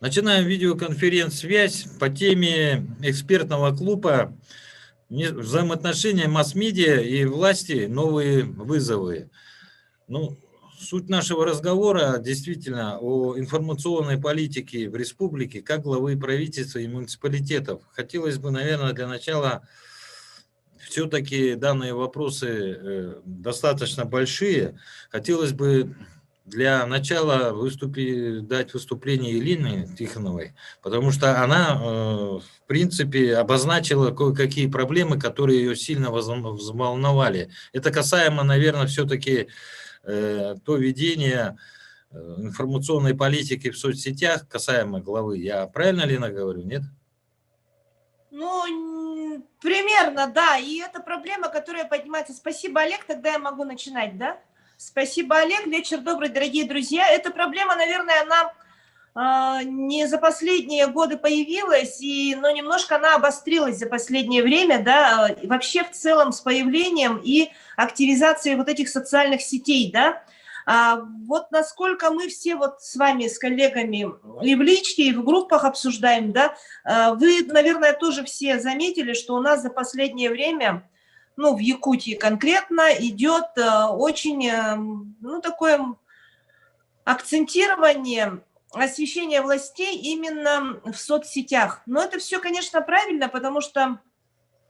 Начинаем видеоконференц-связь по теме экспертного клуба «Взаимоотношения масс-медиа и власти. Новые вызовы». Ну, суть нашего разговора действительно о информационной политике в республике, как главы правительства и муниципалитетов. Хотелось бы, наверное, для начала, все-таки данные вопросы достаточно большие. Хотелось бы для начала дать выступление Елене Тихоновой, потому что она, в принципе, обозначила кое-какие проблемы, которые ее сильно взволновали. Это касаемо, наверное, все-таки то ведение информационной политики в соцсетях, касаемо главы. Я правильно, Лена, говорю, нет? Ну, примерно, да. И это проблема, которая поднимается. Спасибо, Олег. Тогда я могу начинать, да? Спасибо, Олег. Вечер добрый, дорогие друзья. Эта проблема, наверное, она не за последние годы появилась, но немножко она обострилась за последнее время, да, вообще в целом с появлением и активизацией вот этих социальных сетей, да. Вот насколько мы все вот с вами, с коллегами и в личке, и в группах обсуждаем, да, вы, наверное, тоже все заметили, что у нас за последнее время, ну, в Якутии конкретно, идет очень, ну, такое акцентирование освещения властей именно в соцсетях. Но это все, конечно, правильно, потому что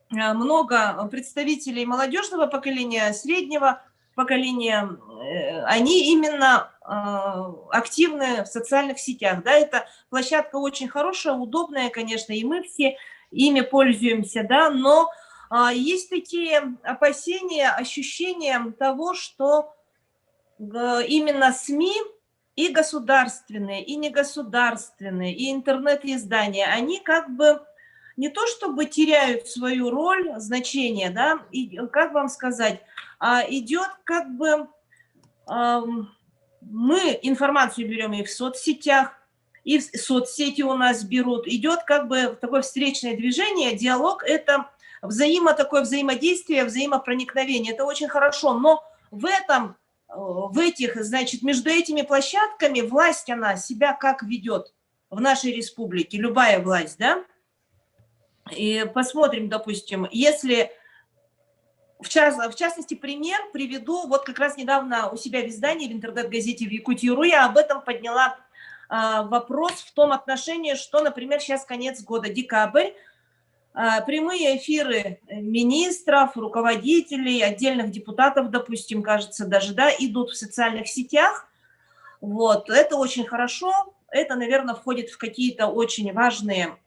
много представителей молодежного поколения, среднего поколения, они именно активны в социальных сетях. Да, это площадка очень хорошая, удобная, конечно, и мы все ими пользуемся, да, но есть такие опасения, ощущения того, что именно СМИ и государственные, и негосударственные, и интернет-издания, они как бы не то чтобы теряют свою роль, значение, да, и, как вам сказать, идет как бы, мы информацию берем и в соцсетях, и в соцсети у нас берут, идет как бы такое встречное движение, диалог, это такое взаимодействие, взаимопроникновение, это очень хорошо, но в этих, значит, между этими площадками власть, она себя как ведет в нашей республике, любая власть, да, и посмотрим, допустим, если, в частности, пример приведу, вот как раз недавно у себя в издании, в интернет-газете в Якутии.ру я об этом подняла вопрос в том отношении, что, например, сейчас конец года, декабрь, прямые эфиры министров, руководителей, отдельных депутатов, допустим, кажется, даже, да, идут в социальных сетях. Вот, это очень хорошо. Это, наверное, входит в какие-то очень важные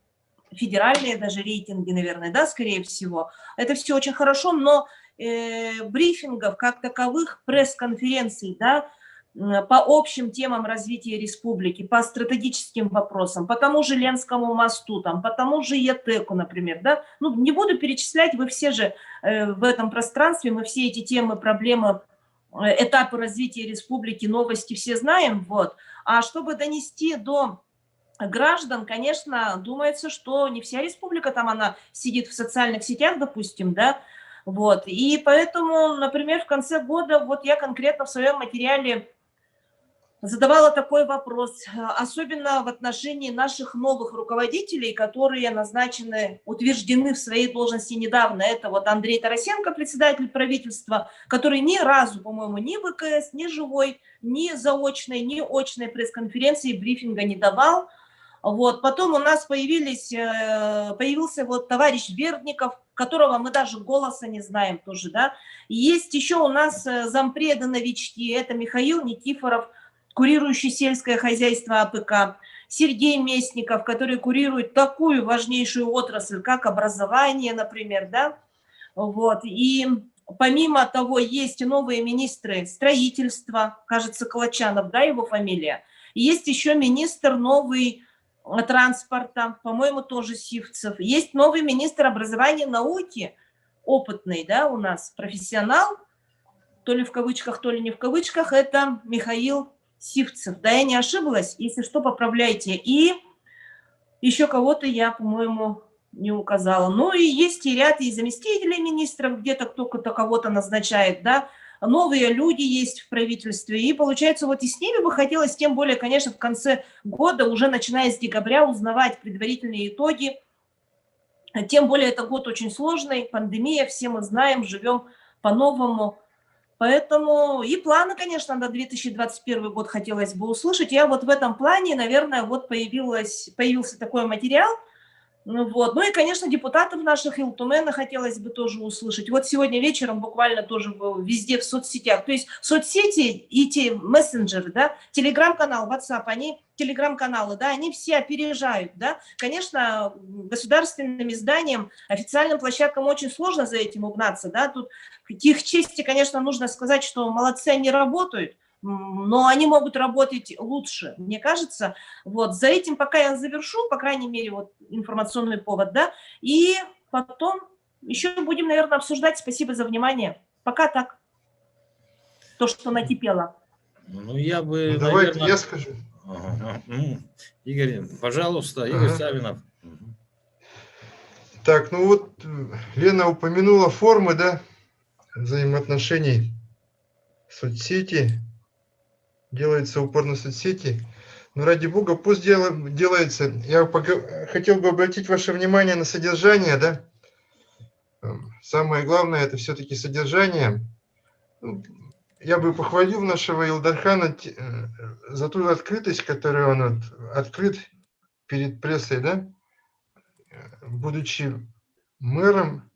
федеральные даже рейтинги, наверное, да, скорее всего. Это все очень хорошо, но брифингов как таковых, пресс-конференций, да, по общим темам развития республики, по стратегическим вопросам, по тому же Ленскому мосту, там, по тому же ЕТЭКу, например, да, ну, не буду перечислять, вы все же в этом пространстве, мы все эти темы, проблемы, этапы развития республики, новости все знаем, вот, а чтобы донести до граждан, конечно, думается, что не вся республика там, она сидит в социальных сетях, допустим, да, вот, и поэтому, например, в конце года, вот я конкретно в своем материале задавала такой вопрос, особенно в отношении наших новых руководителей, которые назначены, утверждены в своей должности недавно. Это вот Андрей Тарасенко, председатель правительства, который ни разу, по-моему, ни ВКС, ни живой, ни заочной, ни очной пресс-конференции, брифинга не давал. Вот. Потом у нас появился вот товарищ Бердников, которого мы даже голоса не знаем тоже, да. Есть еще у нас зампреда новички, это Михаил Никифоров, курирующий сельское хозяйство АПК, Сергей Местников, который курирует такую важнейшую отрасль, как образование, например, да. Вот. И помимо того, есть и новые министры строительства, кажется, Колочанов, да, его фамилия. Есть еще министр новый транспорта, по-моему, тоже Сивцев. Есть новый министр образования и науки, опытный, да, у нас профессионал, то ли в кавычках, то ли не в кавычках, это Михаил Сивцев. Да, я не ошиблась, если что, поправляйте. И еще кого-то я, по-моему, не указала. Ну и есть и ряд и заместителей министров, где-то кто-то кого-то назначает, да. новые люди есть в правительстве, и получается, вот и с ними бы хотелось, тем более, конечно, в конце года, уже начиная с декабря, узнавать предварительные итоги. Тем более, это год очень сложный, пандемия, все мы знаем, живем по-новому. Поэтому и планы, конечно, на 2021 год хотелось бы услышать. Я вот в этом плане, наверное, вот появился такой материал. Ну вот. Ну и, конечно, депутатов наших Илтумена хотелось бы тоже услышать. Вот сегодня вечером буквально тоже был везде в соцсетях. То есть соцсети и те мессенджеры, да, телеграм-канал, WhatsApp, они, телеграм-каналы, да, они все опережают, да. Конечно, государственным изданиям, официальным площадкам очень сложно за этим угнаться, да. Тут к их чести, конечно, нужно сказать, что молодцы, они работают, но они могут работать лучше, мне кажется. Вот, за этим пока я завершу, по крайней мере, вот информационный повод, да, и потом еще будем, наверное, обсуждать. Спасибо за внимание. Пока так, то, что накипело. Ну, я бы, Ну, давайте наверное... я скажу. Ага. Игорь, пожалуйста, Игорь Ага. Савинов. Так, ну вот Лена упомянула формы, да, взаимоотношений, соцсети, делается упор на соцсети. Но ради бога, пусть делается. Я хотел бы обратить ваше внимание на содержание, да. Самое главное, это все-таки содержание. Ну, я бы похвалил нашего Илдархана за ту открытость, которую он открыт перед прессой, да, будучи мэром,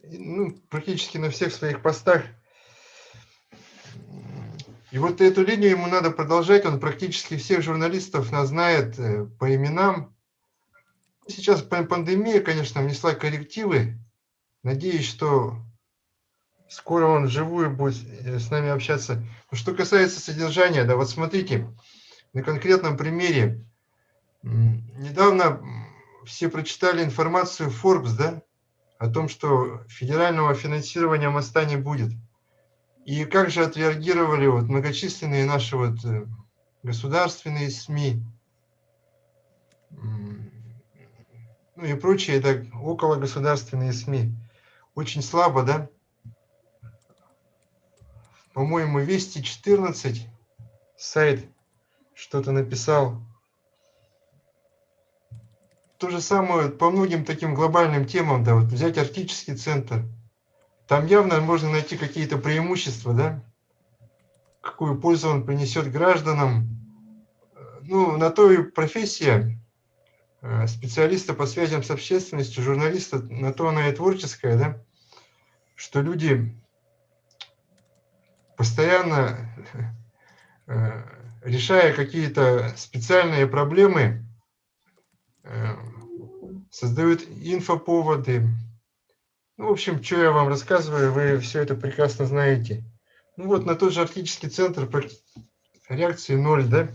ну, практически на всех своих постах. И вот эту линию ему надо продолжать. Он практически всех журналистов нас знает по именам. Сейчас пандемия, конечно, внесла коррективы. Надеюсь, что скоро он вживую будет с нами общаться. Но что касается содержания, да, вот смотрите, на конкретном примере. Недавно все прочитали информацию Forbes, да, о том, что федерального финансирования моста не будет. И как же отреагировали вот многочисленные наши вот государственные СМИ, ну и прочие, так, окологосударственные СМИ. Очень слабо, да? По-моему, Вести 14 сайт что-то написал. То же самое по многим таким глобальным темам, да, вот взять Арктический центр. Там явно можно найти какие-то преимущества, да? Какую пользу он принесет гражданам. Ну, на то и профессия специалиста по связям с общественностью, журналиста, на то она и творческая, да? Что люди постоянно, решая какие-то специальные проблемы, создают инфоповоды. Ну, в общем, что я вам рассказываю, вы все это прекрасно знаете. Ну вот, на тот же Арктический центр реакции 0, да?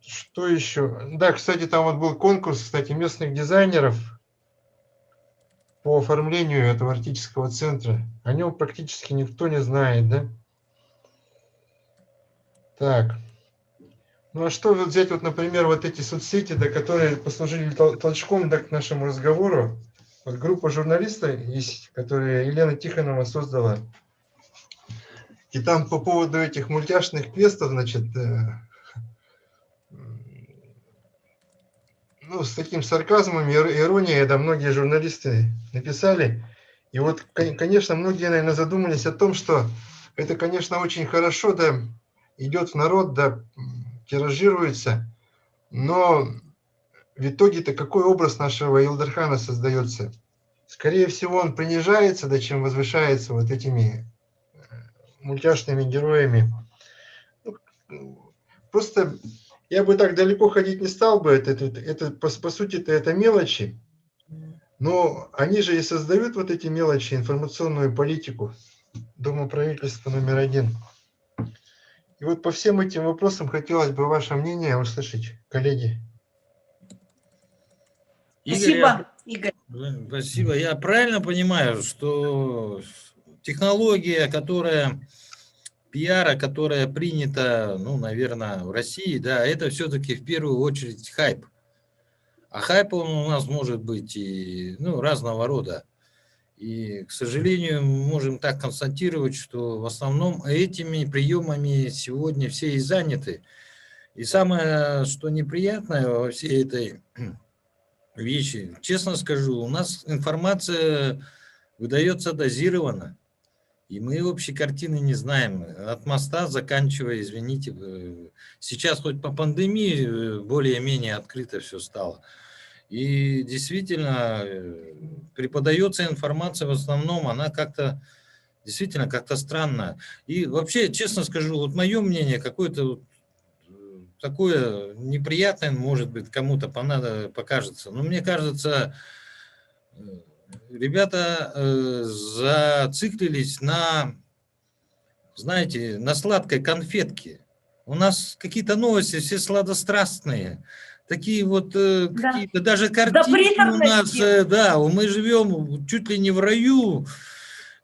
Что еще? Да, кстати, там вот был конкурс, кстати, местных дизайнеров по оформлению этого Арктического центра. О нем практически никто не знает, да? Так. Ну а что вот взять, вот, например, вот эти соцсети, да, которые послужили толчком, да, к нашему разговору? Вот группа журналистов есть, которые Елена Тихонова создала. И там по поводу этих мультяшных квестов, значит, ну, с таким сарказмом и иронией, да, многие журналисты написали. И вот, конечно, многие, наверное, задумались о том, что это, конечно, очень хорошо, да, идет в народ, да, тиражируется, но в итоге-то какой образ нашего Илдархана создается? Скорее всего, он принижается, да, чем возвышается вот этими мультяшными героями. Просто я бы так далеко ходить не стал бы. Это по сути-то это мелочи. Но они же и создают вот эти мелочи, информационную политику Дома правительства №1. И вот по всем этим вопросам хотелось бы ваше мнение услышать, коллеги. Спасибо, Игорь. Спасибо. Я правильно понимаю, что технология, пиара, которая принята, ну, наверное, в России, да, это все-таки в первую очередь хайп. А хайп он у нас может быть и, ну, разного рода. И, к сожалению, мы можем так констатировать, что в основном этими приемами сегодня все и заняты. И самое, что неприятное во всей этой вещи, честно скажу, у нас информация выдается дозированно. И мы общей картины не знаем. От моста заканчивая, извините, сейчас хоть по пандемии более-менее открыто все стало. И действительно, преподается информация в основном, она как-то, действительно, как-то странная. И вообще, честно скажу, вот мое мнение, какое-то вот, такое неприятное, может быть, кому-то покажется. Но мне кажется, ребята зациклились на, знаете, на сладкой конфетке. У нас какие-то новости все сладострастные, такие вот Да. какие-то даже До картинки у нас, приторности. да, мы живем чуть ли не в раю,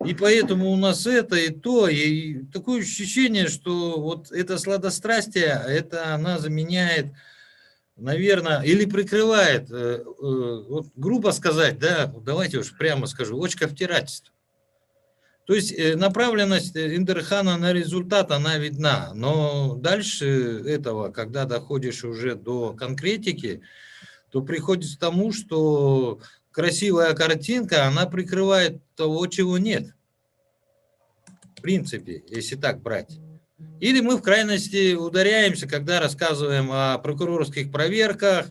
и поэтому у нас это и то, и такое ощущение, что вот это сладострастие, это она заменяет, наверное, или прикрывает, вот грубо сказать, да, давайте уж прямо скажу, очковтирательство. То есть направленность Индерхана на результат, она видна, но дальше этого, когда доходишь уже до конкретики, то приходит к тому, что красивая картинка, она прикрывает того, чего нет, в принципе, если так брать. Или мы в крайности ударяемся, когда рассказываем о прокурорских проверках.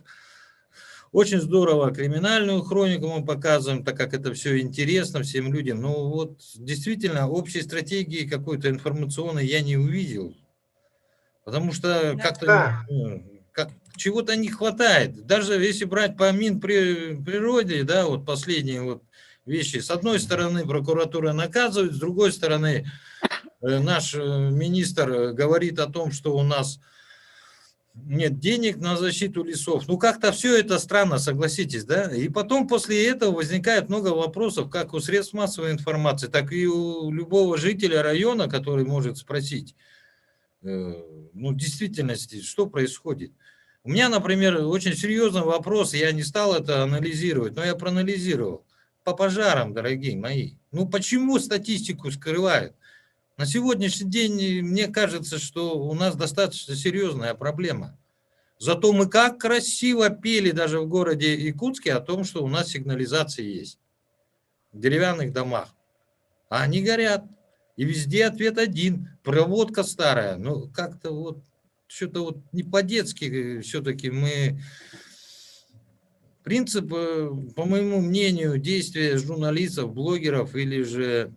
Очень здорово криминальную хронику мы показываем, так как это все интересно всем людям. Но вот действительно общей стратегии какой-то информационной я не увидел. Потому что Да. как-то Да, как, чего-то не хватает. Даже если брать по Минприроде, да, вот последние вот вещи. С одной стороны прокуратура наказывает, с другой стороны наш министр говорит о том, что у нас нет денег на защиту лесов. Ну, как-то все это странно, согласитесь, да? И потом после этого возникает много вопросов, как у средств массовой информации, так и у любого жителя района, который может спросить, ну, в действительности, что происходит. У меня, например, очень серьезный вопрос, я не стал это анализировать, но я проанализировал. По пожарам, дорогие мои. Ну, почему статистику скрывают? На сегодняшний день мне кажется, что у нас достаточно серьезная проблема. Зато мы как красиво пели даже в городе Якутске о том, что у нас сигнализация есть в деревянных домах. А они горят. И везде ответ один. Проводка старая. Ну, как-то вот, что-то вот не по-детски все-таки мы... Принцип, по моему мнению, действия журналистов, блогеров или же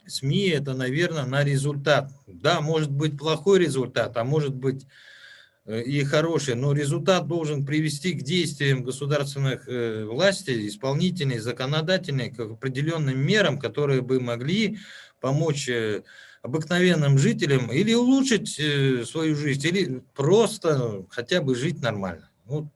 СМИ, это, наверное, на результат. Да, может быть плохой результат, а может быть и хороший, но результат должен привести к действиям государственных властей, исполнительной, законодательной, к определенным мерам, которые бы могли помочь обыкновенным жителям или улучшить свою жизнь, или просто хотя бы жить нормально. Вот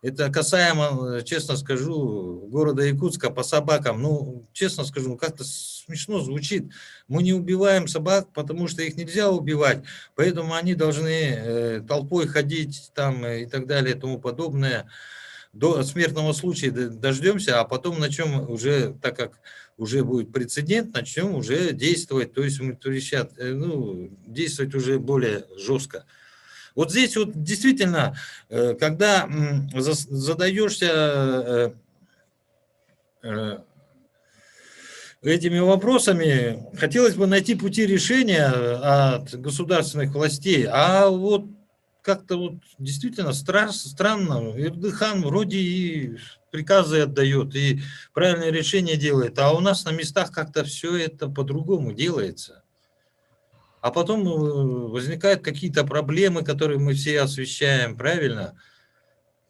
это касаемо, честно скажу, города Якутска по собакам. Ну, честно скажу, ну, как-то смешно звучит. Мы не убиваем собак, потому что их нельзя убивать, поэтому они должны толпой ходить там и так далее и тому подобное. До смертного случая дождемся, а потом начнем уже, так как уже будет прецедент, начнем уже действовать, то есть ну, действовать уже более жестко. Вот здесь вот действительно, когда задаешься этими вопросами, хотелось бы найти пути решения от государственных властей, а вот как-то вот действительно странно, Эрдыхан вроде и приказы отдает, и правильное решение делает, а у нас на местах как-то все это по-другому делается. А потом возникают какие-то проблемы, которые мы все освещаем, правильно?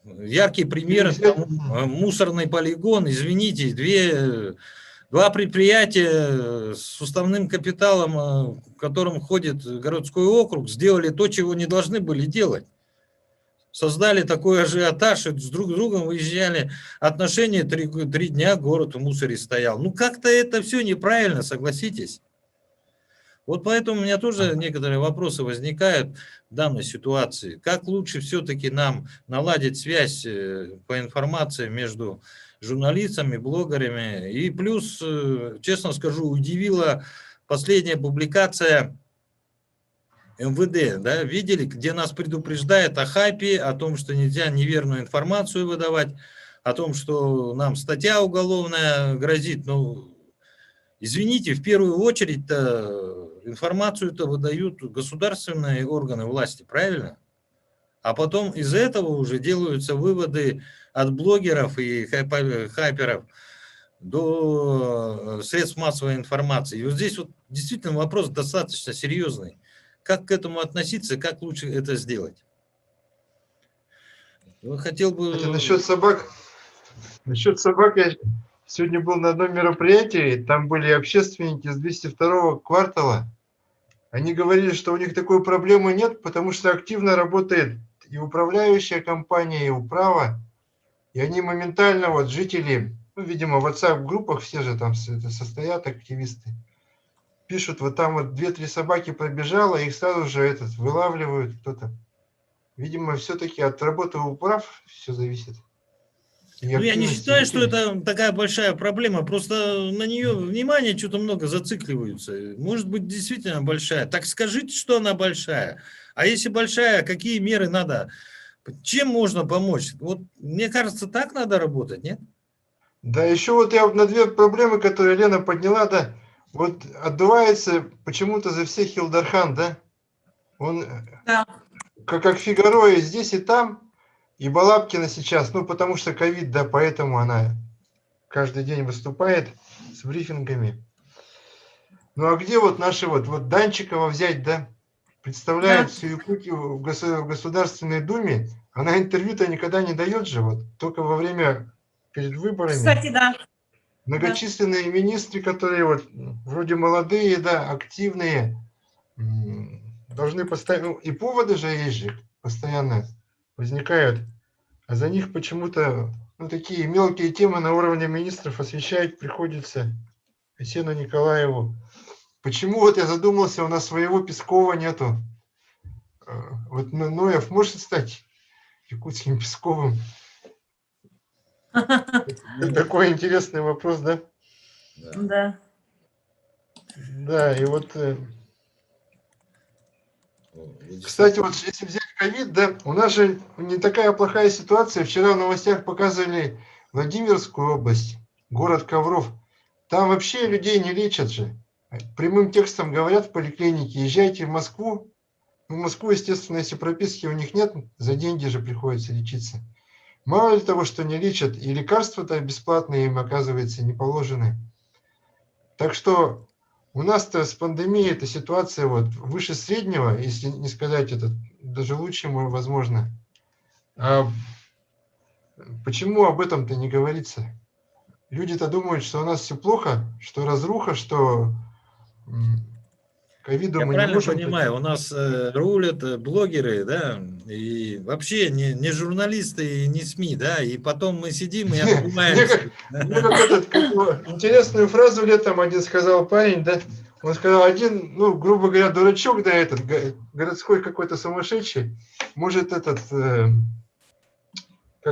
Яркий пример тому, мусорный полигон, извините, два предприятия с уставным капиталом, в котором ходит городской округ, сделали то, чего не должны были делать. Создали такой ажиотаж, и с друг другом выезжали отношения, 3 дня город в мусоре стоял. Ну как-то это все неправильно, согласитесь. Вот поэтому у меня тоже некоторые вопросы возникают в данной ситуации. Как лучше все-таки нам наладить связь по информации между журналистами, блогерами. И плюс, честно скажу, удивила последняя публикация МВД, да, видели, где нас предупреждает о хайпе, о том, что нельзя неверную информацию выдавать, о том, что нам статья уголовная грозит. Ну, извините, в первую очередь информацию-то выдают государственные органы власти, правильно? А потом из этого уже делаются выводы от блогеров и хайперов до средств массовой информации. И вот здесь вот действительно вопрос достаточно серьезный. Как к этому относиться, как лучше это сделать? Хотел бы... Кстати, насчет собак я сегодня был на одном мероприятии, там были общественники с 202-го квартала. Они говорили, что у них такой проблемы нет, потому что активно работает и управляющая компания, и управа. И они моментально, вот жители, ну, видимо, в WhatsApp-группах все же там состоят активисты, пишут, вот там вот 2-3 собаки пробежало, их сразу же вылавливают кто-то. Видимо, все-таки от работы управ все зависит. Ну, я не считаю, что это такая большая проблема, просто на нее внимание что-то много зацикливаются. Может быть, действительно большая. Так скажите, что она большая. А если большая, какие меры надо? Чем можно помочь? Вот мне кажется, так надо работать, нет? Да, еще вот я на 2 проблемы, которые Лена подняла, да, вот отдувается почему-то за всех Илдархан, да? Он Да. как Фигаро и здесь, и там, и Балабкина сейчас, ну, потому что ковид, да, поэтому она каждый день выступает с брифингами. Ну, а где вот наши вот Данчикова взять, да? Представляет Да. всю Якутию в Государственной Думе, она интервью-то никогда не дает же, вот, только во время, перед выборами. Кстати, да. Многочисленные министры, которые вот вроде молодые, да, активные, должны постоянно, ну, и поводы же есть же, постоянно возникают, а за них почему-то, ну, такие мелкие темы на уровне министров освещать приходится Асену Николаеву. Почему, вот я задумался, у нас своего Пескова нету. Вот Ноев может стать якутским Песковым? Такой интересный вопрос, да? Да. Да, и вот... Кстати, вот если взять ковид, да, у нас же не такая плохая ситуация. Вчера в новостях показывали Владимирскую область, город Ковров. Там вообще людей не лечат же. Прямым текстом говорят в поликлинике, езжайте в Москву. В Москву, естественно, если прописки у них нет, за деньги же приходится лечиться. Мало ли того, что не лечат, и лекарства-то бесплатные им, оказывается, не положены. Так что у нас-то с пандемией эта ситуация вот выше среднего, если не сказать это, даже лучше, возможно. А почему об этом-то не говорится? Люди-то думают, что у нас все плохо, что разруха, что ковиду Я мы не правильно можем... понимаю, у нас рулят блогеры, да, и вообще не журналисты и не СМИ, да, и потом мы сидим и отдуваемся. Интересную фразу летом один сказал парень, да, он сказал, один, ну, грубо говоря, дурачок, да, этот, городской какой-то сумасшедший, может как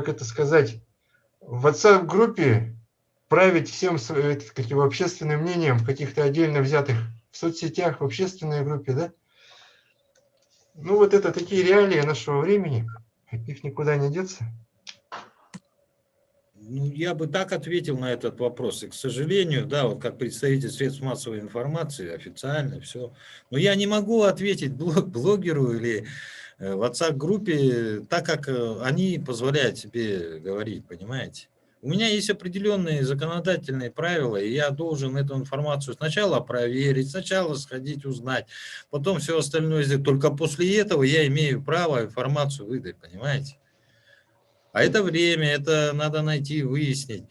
это сказать, в WhatsApp-группе править всем каким общественным мнением каких-то отдельно взятых в соцсетях, в общественной группе, да? Ну, вот это такие реалии нашего времени, от них никуда не деться. Ну, я бы так ответил на этот вопрос. И, к сожалению, да, вот как представитель средств массовой информации, официально все. Но я не могу ответить блогеру или WhatsApp-группе так, как они позволяют себе говорить, понимаете? У меня есть определенные законодательные правила, и я должен эту информацию сначала проверить, сначала сходить, узнать, потом все остальное сделать. Только после этого я имею право информацию выдать, понимаете? А это время, это надо найти, выяснить.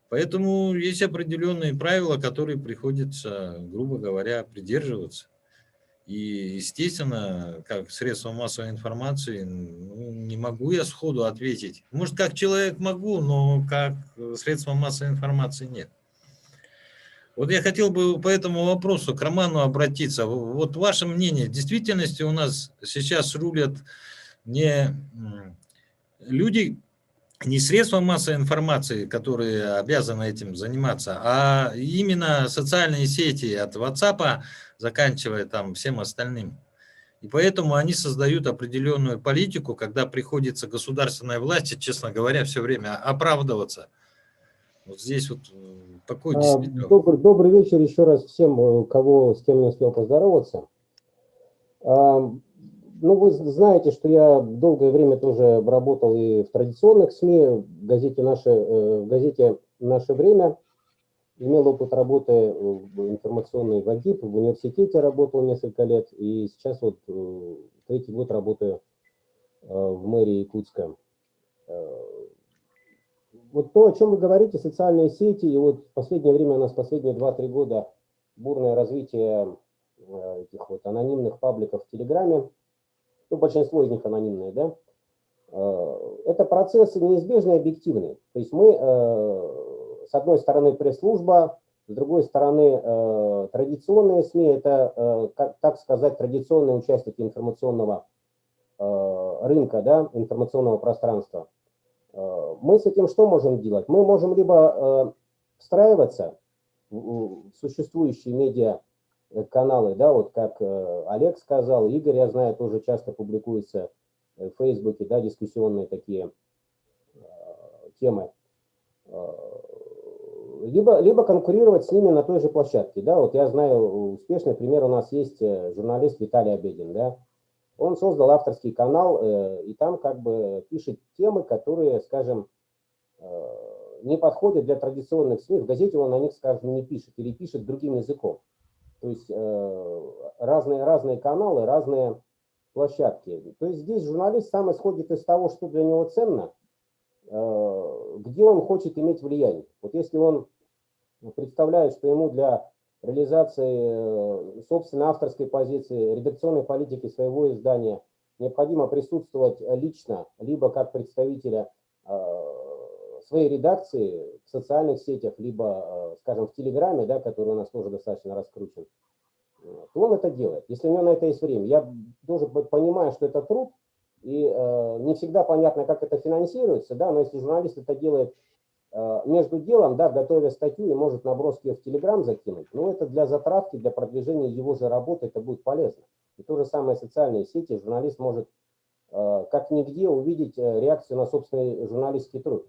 Поэтому есть определенные правила, которые приходится, грубо говоря, придерживаться. И, естественно, как средство массовой информации, ну, не могу я сходу ответить. Может, как человек могу, но как средство массовой информации нет. Вот я хотел бы по этому вопросу к Роману обратиться. Вот ваше мнение, в действительности у нас сейчас рулят не люди, не средства массовой информации, которые обязаны этим заниматься, а именно социальные сети от WhatsApp, заканчивая там всем остальным. И поэтому они создают определенную политику, когда приходится государственной власти, честно говоря, все время оправдываться. Вот здесь вот такой действительно... Добрый вечер еще раз всем, с кем не успел поздороваться. Ну, вы знаете, что я долгое время тоже работал и в традиционных СМИ, в газете «Наше время». Имел опыт работы в информационной в АГИП, в университете работал несколько лет, и сейчас вот третий год работаю в мэрии Якутска. Вот то, о чем вы говорите, социальные сети, и вот в последнее время у нас, последние 2-3 года, бурное развитие этих вот анонимных пабликов в Телеграме, ну, большинство из них анонимные, да, это процессы неизбежные, объективные. То есть мы, с одной стороны, пресс-служба, с другой стороны, традиционные СМИ, это, так сказать, традиционные участники информационного рынка, да, информационного пространства. Мы с этим что можем делать? Мы можем либо встраиваться в существующие медиа-каналы, да, вот как Олег сказал, Игорь, я знаю, тоже часто публикуется в Фейсбуке, да, дискуссионные такие темы, либо конкурировать с ними на той же площадке, да, вот я знаю успешный пример, у нас есть журналист Виталий Обедин, да, он создал авторский канал и там как бы пишет темы, которые, скажем, не подходят для традиционных СМИ, в газете он о них, скажем, не пишет или пишет другим языком, то есть разные каналы, разные площадки. То есть здесь журналист сам исходит из того, что для него ценно, где он хочет иметь влияние. Вот если он представляет, что ему для реализации собственной авторской позиции, редакционной политики своего издания необходимо присутствовать лично, либо как представителя своей редакции в социальных сетях, либо, скажем, в Телеграме, да, который у нас тоже достаточно раскручен, то он это делает, если у него на это есть время. Я тоже понимаю, что это труд, и не всегда понятно, как это финансируется, да, но если журналист это делает между делом, да, готовя статью и может наброски в Телеграм закинуть, но это для затравки, для продвижения его же работы это будет полезно. И то же самое социальные сети, журналист может как нигде увидеть реакцию на собственный журналистский труд.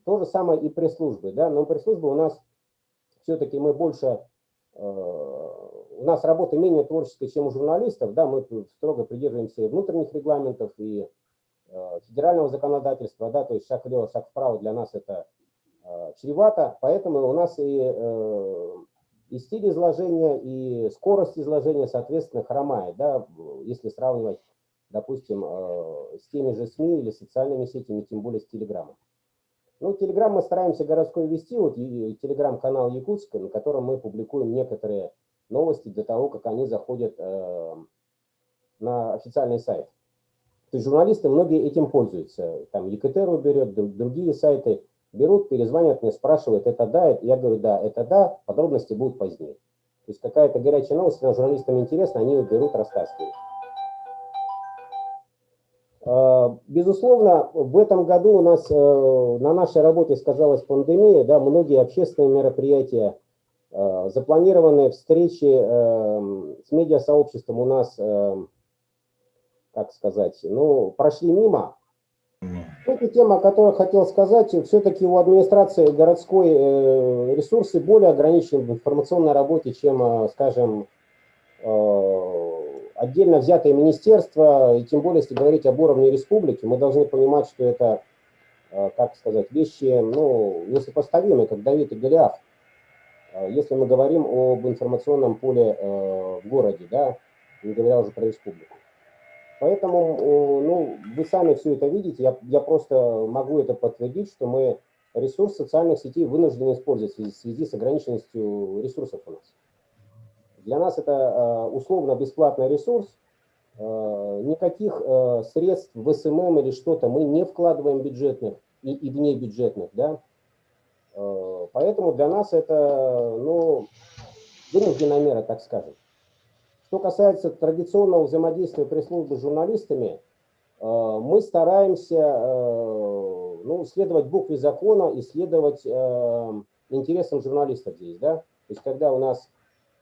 То же самое и пресс-службы, да, но пресс-служба у нас все-таки мы больше, у нас работа менее творческая, чем у журналистов, да, мы строго придерживаемся и внутренних регламентов, и федерального законодательства, да, то есть шаг влево, шаг вправо для нас это чревато, поэтому у нас и стиль изложения, и скорость изложения, соответственно, хромает, да, если сравнивать, допустим, с теми же СМИ или социальными сетями, тем более с Телеграмом. Ну, Телеграм мы стараемся городской вести, вот Телеграм-канал Якутска, на котором мы публикуем некоторые новости до того, как они заходят на официальный сайт. То есть журналисты многие этим пользуются. Там Екатеру берет, другие сайты берут, перезвонят мне, спрашивают, это да, я говорю, да, это да, подробности будут позднее. То есть какая-то горячая новость, если журналистам интересно, они ее берут, растаскивают. Безусловно, в этом году у нас на нашей работе сказалась пандемия, да, многие общественные мероприятия, запланированные встречи с медиасообществом у нас, как сказать, ну, прошли мимо. Это тема, о которой хотел сказать, все-таки у администрации городской ресурсы более ограничены в информационной работе, чем, скажем, отдельно взятое министерство, и тем более, если говорить об уровне республики, мы должны понимать, что это, как сказать, вещи, ну, несопоставимые, как Давид и Голиаф, если мы говорим об информационном поле в городе, да, не говоря уже про республику. Поэтому, ну, вы сами все это видите, я просто могу это подтвердить, что мы ресурс социальных сетей вынуждены использовать в связи с ограниченностью ресурсов у нас. Для нас это условно бесплатный ресурс, никаких средств в СММ или что-то мы не вкладываем бюджетных и внебюджетных, да. Поэтому для нас это, ну, вынужденная мера, так скажем. Что касается традиционного взаимодействия пресс-службы с журналистами, мы стараемся ну, следовать букве закона и следовать интересам журналистов здесь, да. То есть когда у нас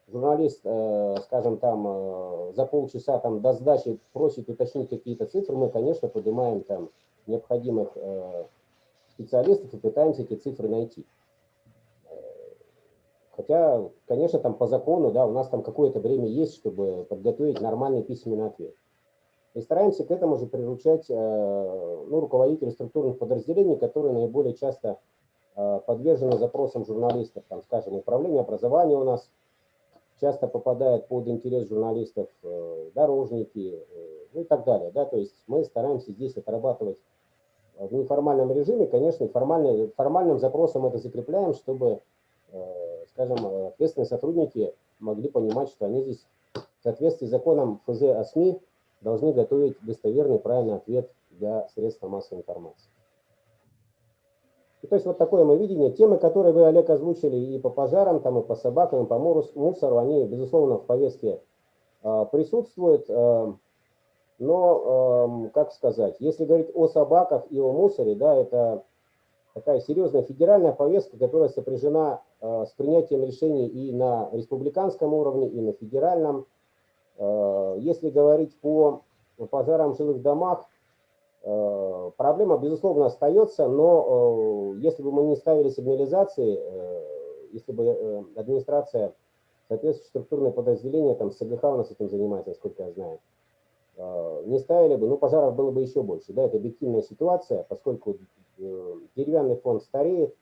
журналист, скажем, там за полчаса там до сдачи просит уточнить какие-то цифры, мы, конечно, поднимаем там необходимых специалистов и пытаемся эти цифры найти. Хотя, конечно, там по закону, да, у нас там какое-то время есть, чтобы подготовить нормальный письменный ответ. И стараемся к этому же приручать ну, руководителей структурных подразделений, которые наиболее часто подвержены запросам журналистов. Там, скажем, управление образования у нас часто попадает под интерес журналистов, дорожники, ну и так далее. Да? То есть мы стараемся здесь отрабатывать в неформальном режиме, конечно, формальным запросом это закрепляем, чтобы, скажем, ответственные сотрудники могли понимать, что они здесь в соответствии с законом ФЗ о СМИ должны готовить достоверный, правильный ответ для средств массовой информации. И то есть вот такое мое видение. Темы, которые вы, Олег, озвучили и по пожарам, там, и по собакам, и по мусору, они, безусловно, в повестке присутствуют. Но, как сказать, если говорить о собаках и о мусоре, да, это такая серьезная федеральная повестка, которая сопряжена с принятием решений и на республиканском уровне, и на федеральном. Если говорить по пожарам в жилых домах, проблема, безусловно, остается, но если бы мы не ставили сигнализации, если бы администрация, соответствующее структурное подразделение, там СГХ у нас этим занимается, насколько я знаю, не ставили бы, ну, пожаров было бы еще больше. Да, это объективная ситуация, поскольку деревянный фонд стареет.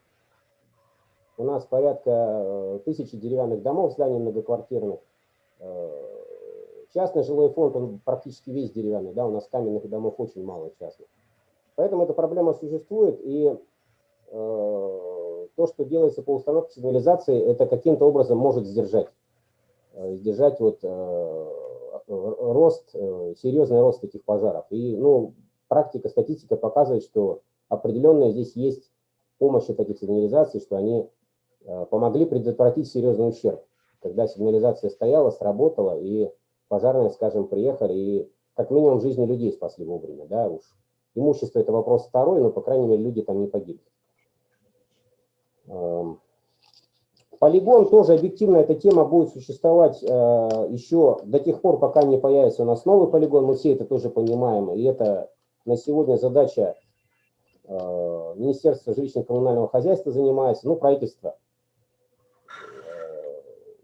У нас порядка 1000 деревянных домов, зданий многоквартирных. Частный жилой фонд, он практически весь деревянный, да, у нас каменных домов очень мало частных. Поэтому эта проблема существует, и то, что делается по установке сигнализации, это каким-то образом может сдержать вот рост, серьезный рост этих пожаров. И, ну, практика, статистика показывает, что определенная здесь есть помощь от этих сигнализаций, что они помогли предотвратить серьезный ущерб. Когда сигнализация стояла, сработала, и пожарные, скажем, приехали, и как минимум жизни людей спасли вовремя. Да, уж имущество – это вопрос второй, но, по крайней мере, люди там не погибли. Полигон тоже объективно, эта тема будет существовать еще до тех пор, пока не появится у нас новый полигон. Мы все это тоже понимаем. И это на сегодня задача Министерства жилищно-коммунального хозяйства занимается, ну, правительство.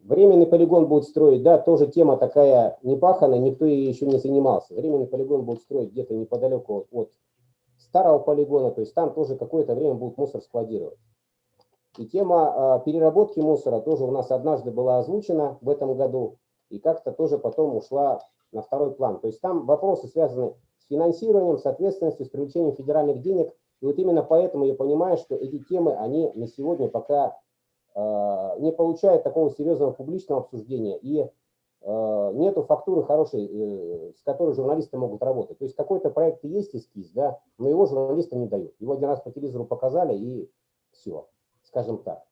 Временный полигон будет строить, да, тоже тема такая непаханная, никто ей еще не занимался. Временный полигон будет строить где-то неподалеку от старого полигона, то есть там тоже какое-то время будут мусор складировать. И тема переработки мусора тоже у нас однажды была озвучена в этом году, и как-то тоже потом ушла на второй план. То есть там вопросы связаны с финансированием, с ответственностью, с привлечением федеральных денег. И вот именно поэтому я понимаю, что эти темы, они на сегодня пока не получают такого серьезного публичного обсуждения, и нету фактуры хорошей, с которой журналисты могут работать. То есть какой-то проект и есть эскиз, да, но его журналисты не дают. Его один раз по телевизору показали, и все. Скажем так.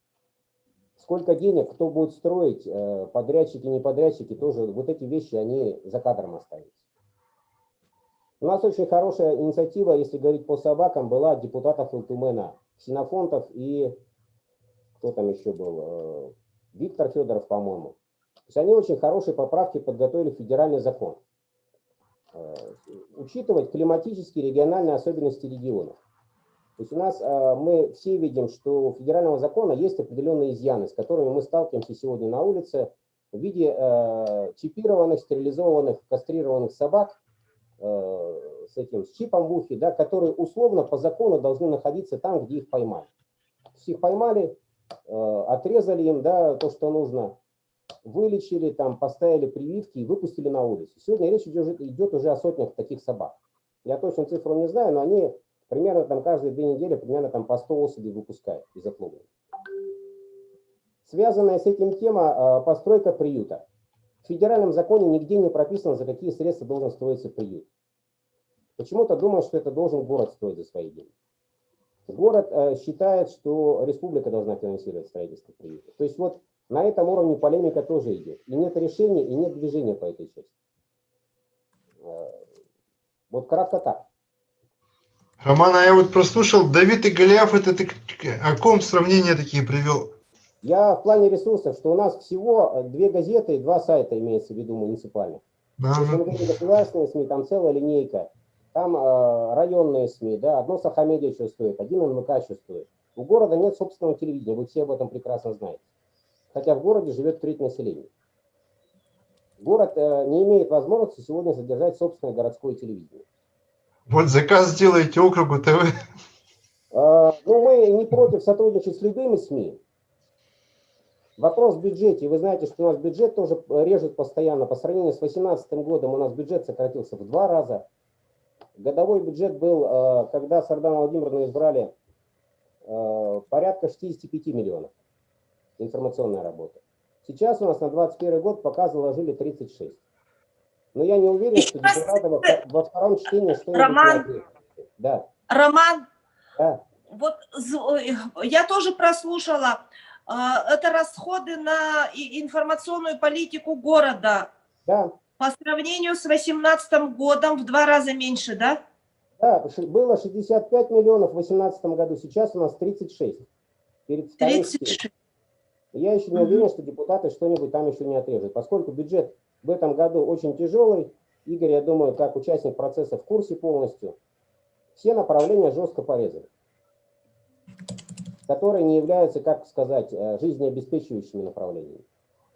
Сколько денег, кто будет строить, подрядчики, не подрядчики, тоже вот эти вещи, они за кадром остаются. У нас очень хорошая инициатива, если говорить по собакам, была депутатов Илтумена, Ксенофонтов и кто там еще был, Виктор Федоров, по-моему. То есть они очень хорошие поправки подготовили в федеральный закон. Учитывать климатические, региональные особенности регионов. То есть у нас мы все видим, что у федерального закона есть определенные изъяны, с которыми мы сталкиваемся сегодня на улице в виде чипированных, стерилизованных, кастрированных собак с чипом в ухе, да, которые условно по закону должны находиться там, где их поймали. То есть их поймали, отрезали им, да, то, что нужно, вылечили, там, поставили прививки и выпустили на улицу. Сегодня речь идет уже о сотнях таких собак. Я точно цифру не знаю, но они примерно там каждые 2 недели примерно там по 100 особей выпускают из отловления. Связанная с этим тема постройка приюта. В федеральном законе нигде не прописано, за какие средства должен строиться приют. Почему-то думают, что это должен город строить за свои деньги. Город считает, что республика должна финансировать строительство приюта. То есть вот на этом уровне полемика тоже идет. И нет решения, и нет движения по этой части. Вот кратко так. Роман, а я вот прослушал, Давид и Голиаф, это ты о ком сравнения такие привел? Я в плане ресурсов, что у нас всего 2 газеты и 2 сайта имеется в виду муниципальных. Да, Если ну, мы говорим государственные СМИ, там целая линейка. Там районные СМИ, да, одно Сахамедиа что стоит, один НВК что стоит. У города нет собственного телевидения, вы все об этом прекрасно знаете. Хотя в городе живет треть населения. Город не имеет возможности сегодня содержать собственное городское телевидение. вот заказ сделаете округу ТВ. Ну, мы не против сотрудничать с любыми СМИ. Вопрос в бюджете. Вы знаете, что у нас бюджет тоже режет постоянно. По сравнению с 2018 годом у нас бюджет сократился в 2 раза. Годовой бюджет был, когда Сардану Владимировну избрали, порядка 65 миллионов. Информационная работа. Сейчас у нас на 2021 год пока заложили 36. Но я не уверен, что депутаты во втором чтении что-нибудь Роман. не ответят. Да. Роман, Да. вот я тоже прослушала, это расходы на информационную политику города. Да. По сравнению с 2018 годом в 2 раза меньше, да? Да, было 65 миллионов в 2018 году, сейчас у нас 36. Перед вторым 36. Я еще не уверен, что депутаты что-нибудь там еще не отрежут. Поскольку бюджет в этом году очень тяжелый, Игорь, я думаю, как участник процесса в курсе полностью, все направления жестко порезаны, которые не являются, как сказать, жизнеобеспечивающими направлениями.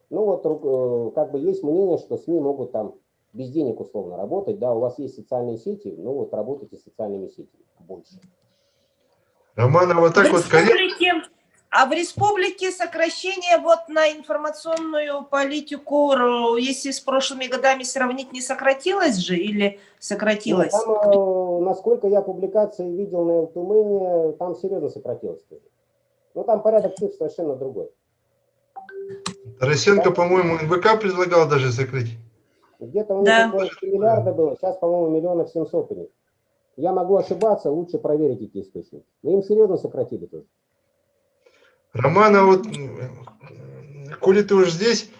Ну вот, как бы есть мнение, что СМИ могут там без денег условно работать, да, у вас есть социальные сети, ну вот работайте с социальными сетями больше. Роман, а вот так вот корректно. А в республике сокращение вот на информационную политику, если с прошлыми годами сравнить, не сократилось же или сократилось? Ну, там, насколько я публикации видел на Элтумене, там серьезно сократилось. Ну там порядок цифр совершенно другой. Тарасенко, по-моему, НВК предлагал даже закрыть. Где-то у них Да. около 3 миллиарда было, сейчас, по-моему, 700 000 у них. Я могу ошибаться, лучше проверить эти источники. Но им серьезно сократили тоже. Роман, а вот, коли ты уж здесь,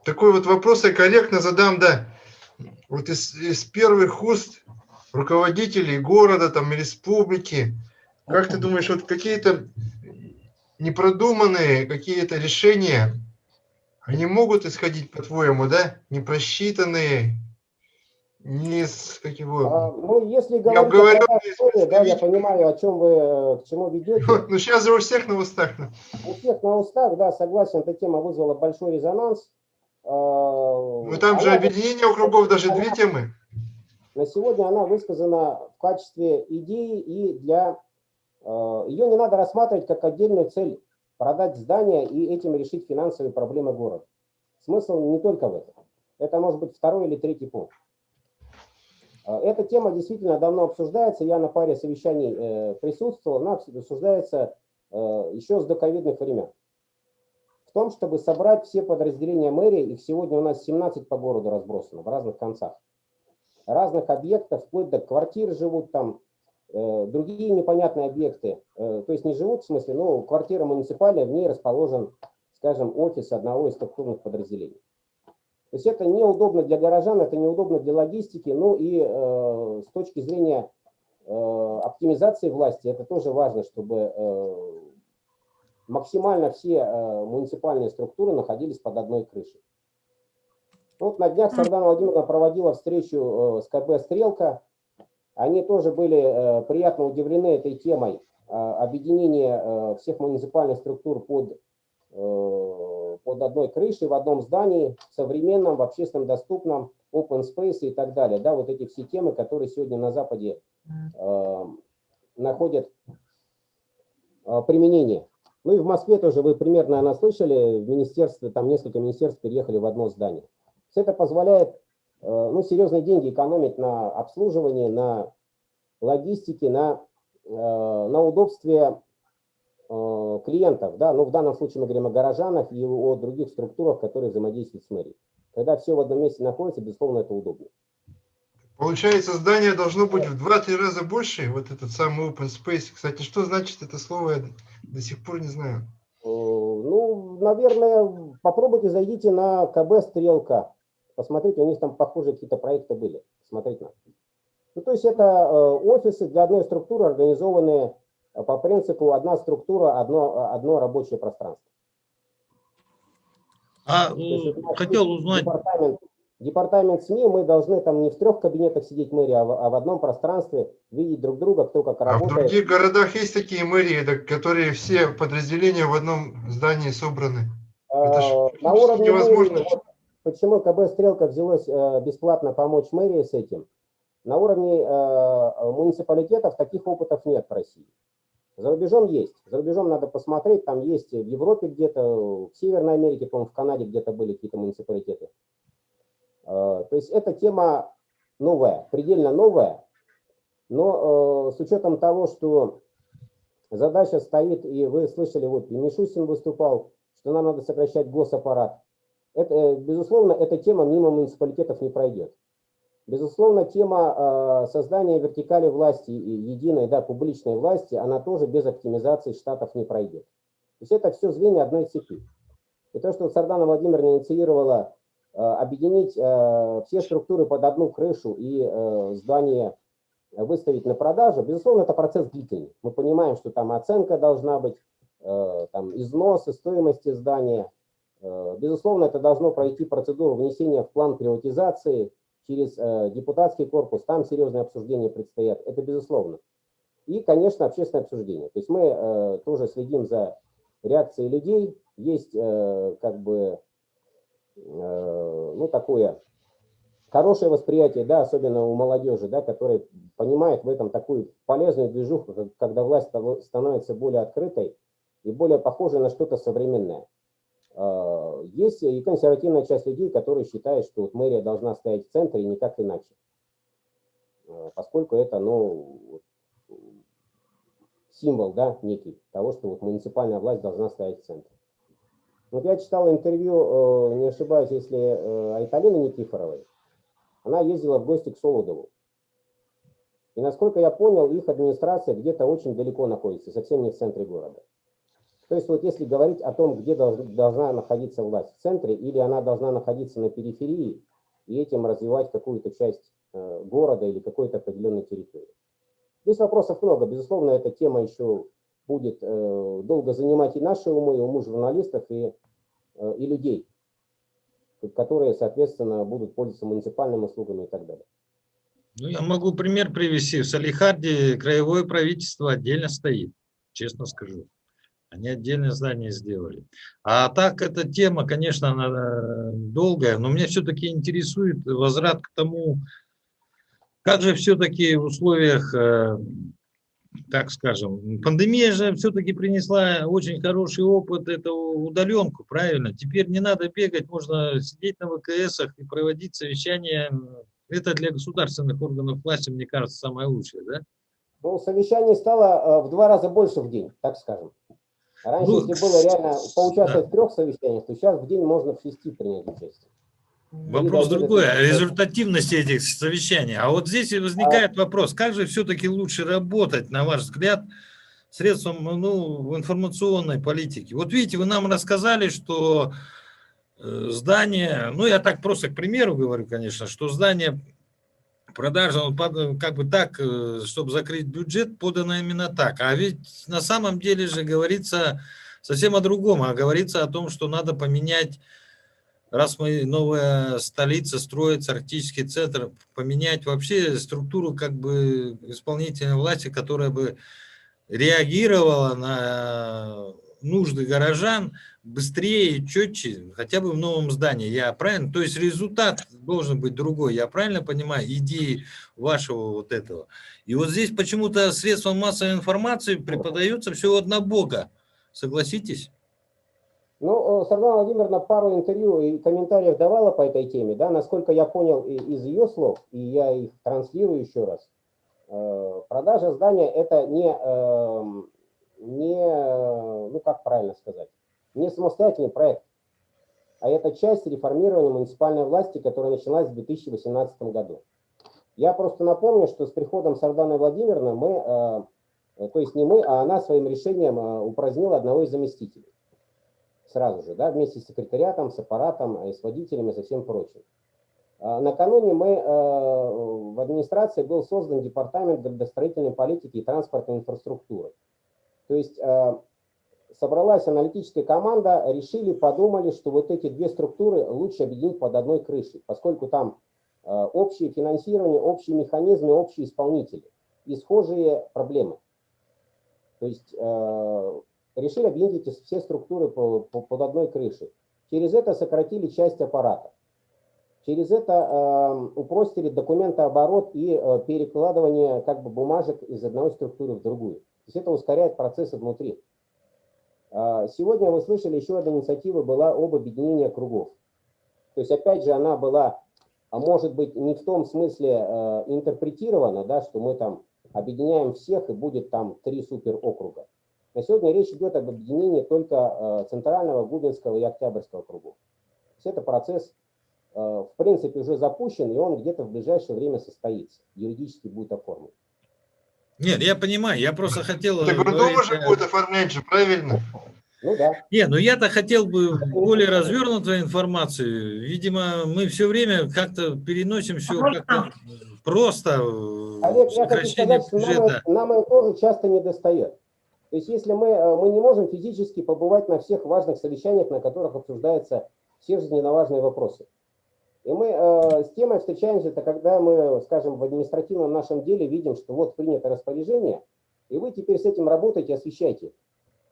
такой вот вопрос я корректно задам, да. Вот из первых уст руководителей города, там, республики, как ты думаешь, вот какие-то непродуманные какие-то решения, они могут исходить, по-твоему, да, непросчитанные, не с какого... Ну, если Я говорить о обговоренные продаже с доли, да, я представителями. понимаю, о чем вы, к чему ведете. Ну, сейчас же у всех на устах. У всех на устах, да, согласен, эта тема вызвала большой резонанс. Ну, там же объединение округов, даже 2 темы. На сегодня она высказана в качестве идеи, и для ее не надо рассматривать как отдельную цель продать здание и этим решить финансовые проблемы города. Смысл не только в этом. Это может быть 2-й или 3-й пункт. Эта тема действительно давно обсуждается. Я на паре совещаний присутствовал. Она обсуждается еще с доковидных времен. В том, чтобы собрать все подразделения мэрии, их сегодня у нас 17 по городу разбросано в разных концах. Разных объектов, вплоть до квартир живут там, другие непонятные объекты. То есть не живут, в смысле, но квартира муниципальная, в ней расположен, скажем, офис одного из структурных подразделений. То есть это неудобно для горожан, это неудобно для логистики, ну и с точки зрения оптимизации власти, это тоже важно, чтобы максимально все муниципальные структуры находились под одной крышей. Вот на днях Сардана Владимировна проводила встречу с КБ «Стрелка». Они тоже были приятно удивлены этой темой объединения всех муниципальных структур под одной крышей, в одном здании, в современном, в общественно доступном, open space и так далее. Да, вот эти все темы, которые сегодня на Западе находят применение. Ну и в Москве тоже вы примерно, наверное, слышали, в министерстве, там несколько министерств переехали в одно здание. Это позволяет ну, серьезные деньги экономить на обслуживании, на логистике, на удобстве клиентов. Да? Ну, в данном случае мы говорим о горожанах и о других структурах, которые взаимодействуют с мэрией. Когда все в одном месте находятся, безусловно, это удобнее. Получается, здание должно быть в 2-3 раза больше, вот этот самый open space. Кстати, что значит это слово, я до сих пор не знаю. Ну, наверное, попробуйте, зайдите на КБ «Стрелка». Посмотрите, у них там похожие какие-то проекты были. Смотреть надо. Ну, то есть это офисы для одной структуры, организованные по принципу одна структура, одно рабочее пространство. А То есть вот у нас хотел есть узнать, департамент СМИ, мы должны там не в 3 кабинетах сидеть мэрии, а в одном пространстве, видеть друг друга, кто как А в работает. других городах есть такие мэрии, которые все подразделения в одном здании собраны? Это ж На уровне невозможно. мэрии, вот почему КБ «Стрелка» взялось бесплатно помочь мэрии с этим, на уровне муниципалитетов таких опытов нет в России. За рубежом есть. За рубежом надо посмотреть, там есть в Европе где-то, в Северной Америке, по-моему, в Канаде где-то были какие-то муниципалитеты. То есть эта тема новая, предельно новая, но с учетом того, что задача стоит, и вы слышали, вот и Мишустин выступал, что нам надо сокращать госаппарат, это, безусловно, эта тема мимо муниципалитетов не пройдет. Безусловно, тема создания вертикали власти, единой, да, публичной власти, она тоже без оптимизации штатов не пройдет. То есть это все звенья одной цепи. И то, что Сардана Владимировна инициировала объединить все структуры под одну крышу и здание выставить на продажу, безусловно, это процесс длительный. Мы понимаем, что там оценка должна быть, там износы, стоимости здания. Безусловно, это должно пройти процедуру внесения в план приватизации через депутатский корпус, там серьезные обсуждения предстоят, это безусловно. И, конечно, общественное обсуждение. То есть мы тоже следим за реакцией людей, есть как бы, ну, такое хорошее восприятие, да, особенно у молодежи, да, которые понимают в этом такую полезную движуху, когда власть становится более открытой и более похожей на что-то современное. Есть и консервативная часть людей, которые считают, что вот мэрия должна стоять в центре и никак иначе, поскольку это, ну, символ, да, некий того, что вот муниципальная власть должна стоять в центре. Вот я читал интервью, не ошибаюсь, если Айталины Никифоровой, она ездила в гости к Солодову. И насколько я понял, их администрация где-то очень далеко находится, совсем не в центре города. То есть вот если говорить о том, где должна находиться власть, в центре или она должна находиться на периферии и этим развивать какую-то часть города или какой-то определенной территории. Здесь вопросов много. Безусловно, эта тема еще будет долго занимать и наши умы, и умы журналистов, и людей, которые, соответственно, будут пользоваться муниципальными услугами и так далее. ну, я могу пример привести. В Салихарде краевое правительство отдельно стоит, честно скажу. Они отдельное здание сделали. А так, эта тема, конечно, она долгая, но меня все-таки интересует возврат к тому, как же все-таки в условиях, так скажем, пандемия же все-таки принесла очень хороший опыт, это удаленку, правильно? Теперь не надо бегать, можно сидеть на ВКСах и проводить совещания. Это для государственных органов власти, мне кажется, самое лучшее, да? Ну, совещаний стало в 2 раза больше в день, так скажем. Раньше, Ну, если было реально поучаствовать да. в 3 совещаниях, то сейчас в день можно в 6 принять участие. Вопрос другой, результативности этих совещаний. А вот здесь и возникает вопрос, как же все-таки лучше работать, на ваш взгляд, средством, ну, информационной политики? Вот видите, вы нам рассказали, что здание, ну, я так просто к примеру говорю, конечно, что здание продажа, как бы так, чтобы закрыть бюджет, подано именно так. А ведь на самом деле же говорится совсем о другом, а говорится о том, что надо поменять, раз мы новая столица строится, арктический центр, поменять вообще структуру как бы исполнительной власти, которая бы реагировала на нужды горожан быстрее и четче, хотя бы в новом здании. Я правильно? То есть результат должен быть другой. Я правильно понимаю идеи вашего вот этого? И вот здесь почему-то средством массовой информации преподается все однобоко. Согласитесь? Ну, Сардана Владимировна пару интервью и комментариев давала по этой теме, да, насколько я понял из ее слов, и я их транслирую еще раз. Продажа здания это ну как правильно сказать, не самостоятельный проект, а это часть реформирования муниципальной власти, которая началась в 2018 году. Я просто напомню, что с приходом Сарданы Владимировны мы, то есть не мы, а она своим решением упразднила одного из заместителей. Сразу же, да, вместе с секретариатом, с аппаратом, с водителями, со всем прочим. Накануне в администрации был создан департамент градостроительной политики и транспортной инфраструктуры. То есть собралась аналитическая команда, решили, подумали, что вот эти две структуры лучше объединить под одной крышей, поскольку там общее финансирование, общие механизмы, общие исполнители и схожие проблемы. То есть решили объединить эти все структуры под одной крышей. Через это сократили часть аппарата. Через это упростили документооборот и перекладывание как бы бумажек из одной структуры в другую. То есть это ускоряет процессы внутри. Сегодня вы слышали, еще одна инициатива была об объединении округов. То есть опять же она была, может быть, не в том смысле интерпретирована, да, что мы там объединяем всех и будет там 3 суперокруга. На сегодня речь идет об объединении только Центрального, Губинского и Октябрьского округов. То есть это процесс в принципе уже запущен, и он где-то в ближайшее время состоится, юридически будет оформлен. Нет, я понимаю, я просто хотел... Это Гордон уже будет оформлять же, правильно? Ну да. Не, ну я-то хотел бы более развернутую информацию. Видимо, мы все время как-то переносим все как-то просто Олег, я хочу сказать, что нам это тоже часто не достает. То есть если мы не можем физически побывать на всех важных совещаниях, на которых обсуждаются все жизненно важные вопросы. И мы с темой встречаемся, это когда мы, скажем, в административном нашем деле видим, что вот принято распоряжение, и вы теперь с этим работаете, освещайте.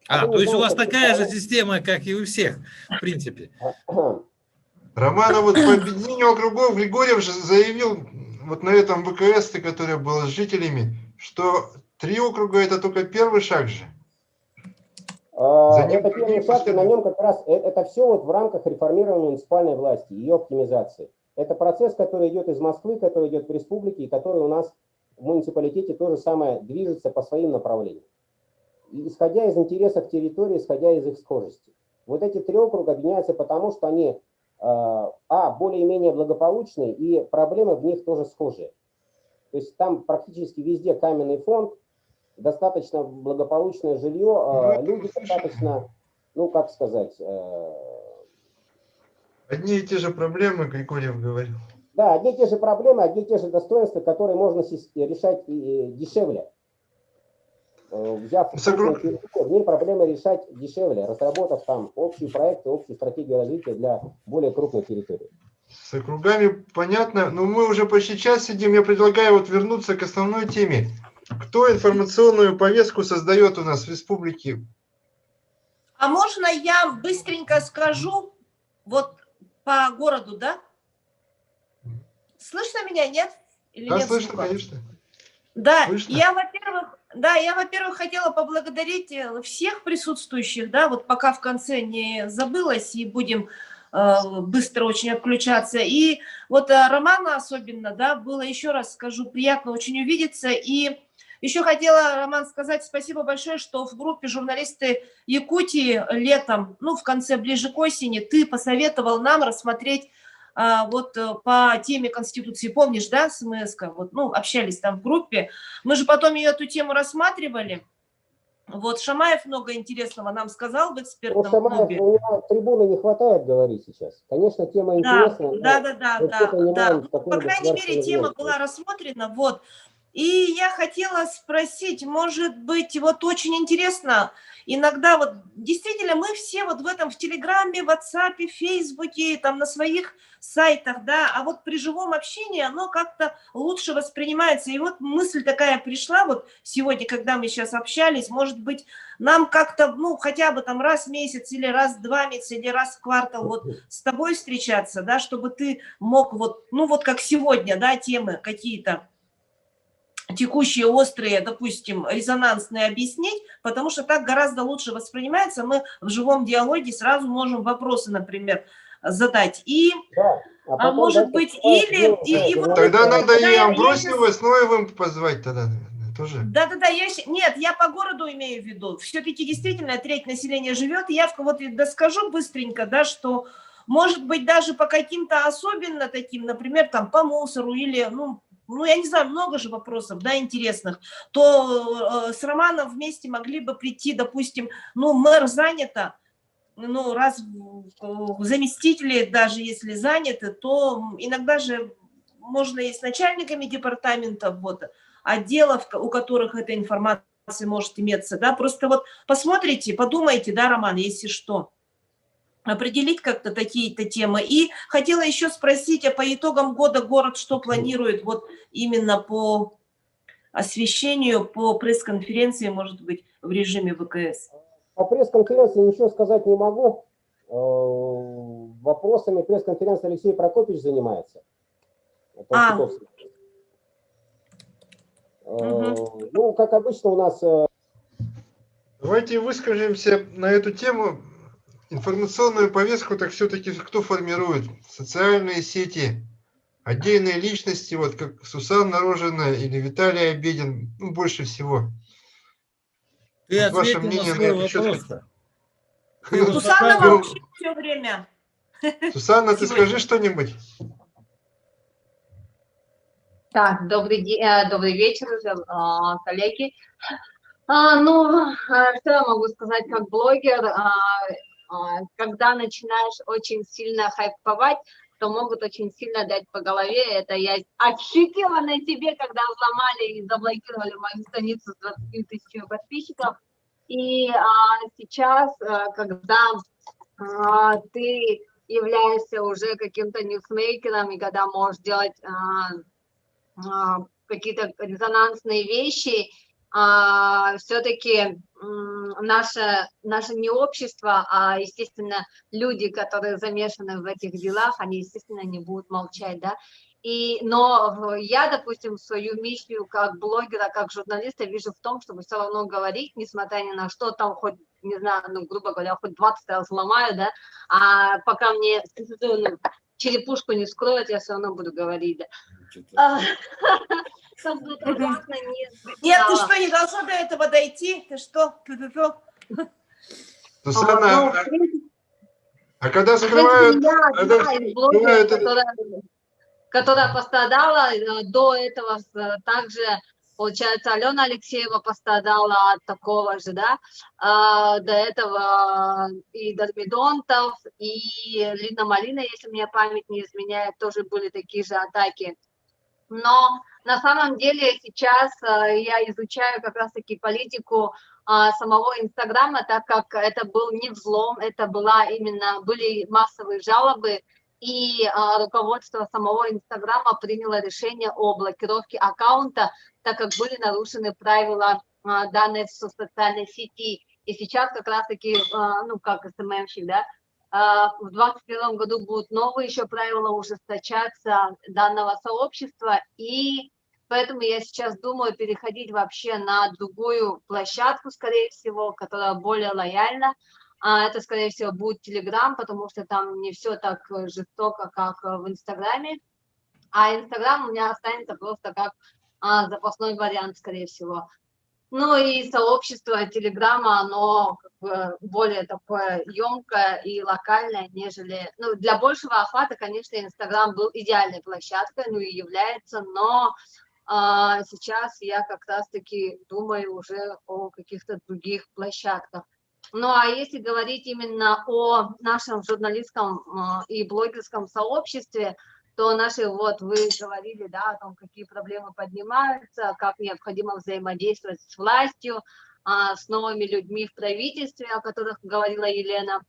То есть у вас такая же система, как и у всех, в принципе. Роман, а вот по объединению округов Григорьев же заявил вот на этом ВКС, который был с жителями, что 3 округа это только первый шаг же. Это первый шаг, и на нем как раз это все вот в рамках реформирования муниципальной власти, ее оптимизации. Это процесс, который идет из Москвы, который идет в республике, и который у нас в муниципалитете то же самое движется по своим направлениям. И исходя из интересов территории, исходя из их схожести. Вот эти 3 округа объединяются потому, что они более-менее благополучные, и проблемы в них тоже схожие. То есть там практически везде каменный фонд, достаточно благополучное жилье, люди достаточно, ну как сказать... Одни и те же проблемы, Григорьев говорил. Да, одни и те же проблемы, одни и те же достоинства, которые можно решать дешевле. Взяв в ней проблемы решать дешевле, разработав там общие проекты, общую стратегию развития для более крупной территории. С округами понятно, но мы уже почти час сидим, я предлагаю вот вернуться к основной теме. Кто информационную повестку создает у нас в республике? А можно я быстренько скажу, вот по городу, да? Слышно меня, нет? Или Да, нет слышно, звука? конечно. Да, Слышно? я, во-первых, хотела поблагодарить всех присутствующих, да, вот пока в конце не забылась, и будем быстро очень отключаться. И вот Романа особенно, да, было, еще раз скажу, приятно очень увидеться. И еще хотела, Роман, сказать спасибо большое, что в группе журналисты Якутии летом, ну, в конце, ближе к осени, ты посоветовал нам рассмотреть вот по теме Конституции, помнишь, да, СМС-ка, вот, ну, общались там в группе, мы же потом ее эту тему рассматривали, вот, Шамаев много интересного нам сказал в экспертном клубе. У него трибуны не хватает говорить сейчас, конечно, тема интересная. Да, по крайней мере, тема была рассмотрена, вот, и я хотела спросить, может быть, вот очень интересно, иногда вот действительно мы все вот в этом, в Телеграме, в WhatsApp, в Фейсбуке, там на своих сайтах, да, а вот при живом общении оно как-то лучше воспринимается. И вот мысль такая пришла вот сегодня, когда мы сейчас общались, может быть, нам как-то, ну, хотя бы там раз в месяц или раз в 2 месяца или раз в квартал вот с тобой встречаться, да, чтобы ты мог вот, ну, вот как сегодня, да, темы какие-то текущие, острые, допустим, резонансные объяснить, потому что так гораздо лучше воспринимается. Мы в живом диалоге сразу можем вопросы, например, задать. И, может быть, Тогда надо и Амбросьева с Ноевым позвать тогда, наверное, тоже. Да, нет, я по городу имею в виду. Все-таки действительно треть населения живет. Я вот доскажу быстренько, да, что, может быть, даже по каким-то особенно таким, например, там, по мусору или, ну, я не знаю, много же вопросов, да, интересных, то с Романом вместе могли бы прийти, допустим, ну, мэр занято, ну, раз заместители, даже если заняты, то иногда же можно и с начальниками департаментов, вот, отделов, у которых эта информация может иметься, да, просто вот посмотрите, подумайте, да, Роман, если что, определить как-то такие-то темы. И хотела еще спросить, а по итогам года город что планирует вот именно по освещению, по пресс-конференции, может быть, в режиме ВКС? По пресс-конференции ничего сказать не могу. Вопросами пресс-конференции Алексей Прокопьевич занимается. Ну, как обычно у нас... Давайте выскажемся на эту тему. Информационную повестку так все-таки кто формирует? Социальные сети, отдельные личности, вот как Сусанна Рожина или Виталий Обедин, ну, больше всего. Ты Вот ваше ответил на мнение свой на этот счет. вопрос-то. Ты Ну, вот Сусанна поставил- молчит все время. Сусанна, ты Сегодня. скажи что-нибудь. Так, добрый вечер, коллеги. Что я могу сказать как блогер? Когда начинаешь очень сильно хайповать, то могут очень сильно дать по голове. Это я ощутила на себе, когда взломали и заблокировали мою страницу с 20 тысячами подписчиков. И сейчас, когда ты являешься уже каким-то ньюсмейкером, и когда можешь делать какие-то резонансные вещи, все-таки наше не общество, а, естественно, люди, которые замешаны в этих делах, они, естественно, не будут молчать, да. Но я, допустим, свою миссию как блогера, как журналиста вижу в том, чтобы все равно говорить, несмотря ни на что, там хоть, не знаю, ну, грубо говоря, хоть 20 раз сломаю, да, а пока мне черепушку не скроют, я все равно буду говорить, да. Чтобы это ужасно не Нет, ты звучало. что, не должна до этого дойти? Ты что? Сусанна, В принципе, а когда в принципе, скрывают... я когда одна из блогеров, скрывают- которая пострадала. До этого также, получается, Алена Алексеева пострадала от такого же, да. До этого и Дормидонтов, и Лина Малина, если мне память не изменяет, тоже были такие же атаки. Но на самом деле сейчас я изучаю как раз-таки политику самого Инстаграма, так как это был не взлом, это были массовые жалобы, и руководство самого Инстаграма приняло решение о блокировке аккаунта, так как были нарушены правила данной социальной сети. И сейчас как раз-таки, ну как СММщик, да, в 2021 году будут новые еще правила ужесточаться данного сообщества, и поэтому я сейчас думаю переходить вообще на другую площадку, скорее всего, которая более лояльна. Это, скорее всего, будет Telegram, потому что там не все так жестоко, как в Инстаграме, а Инстаграм у меня останется просто как запасной вариант, скорее всего. Ну и сообщество Телеграма, оно как бы более такое емкое и локальное, нежели... Ну, для большего охвата, конечно, Инстаграм был идеальной площадкой, ну и является, но сейчас я как раз-таки думаю уже о каких-то других площадках. Ну а если говорить именно о нашем журналистском и блогерском сообществе, то вы говорили, да, о том, какие проблемы поднимаются, как необходимо взаимодействовать с властью, с новыми людьми в правительстве, о которых говорила Елена,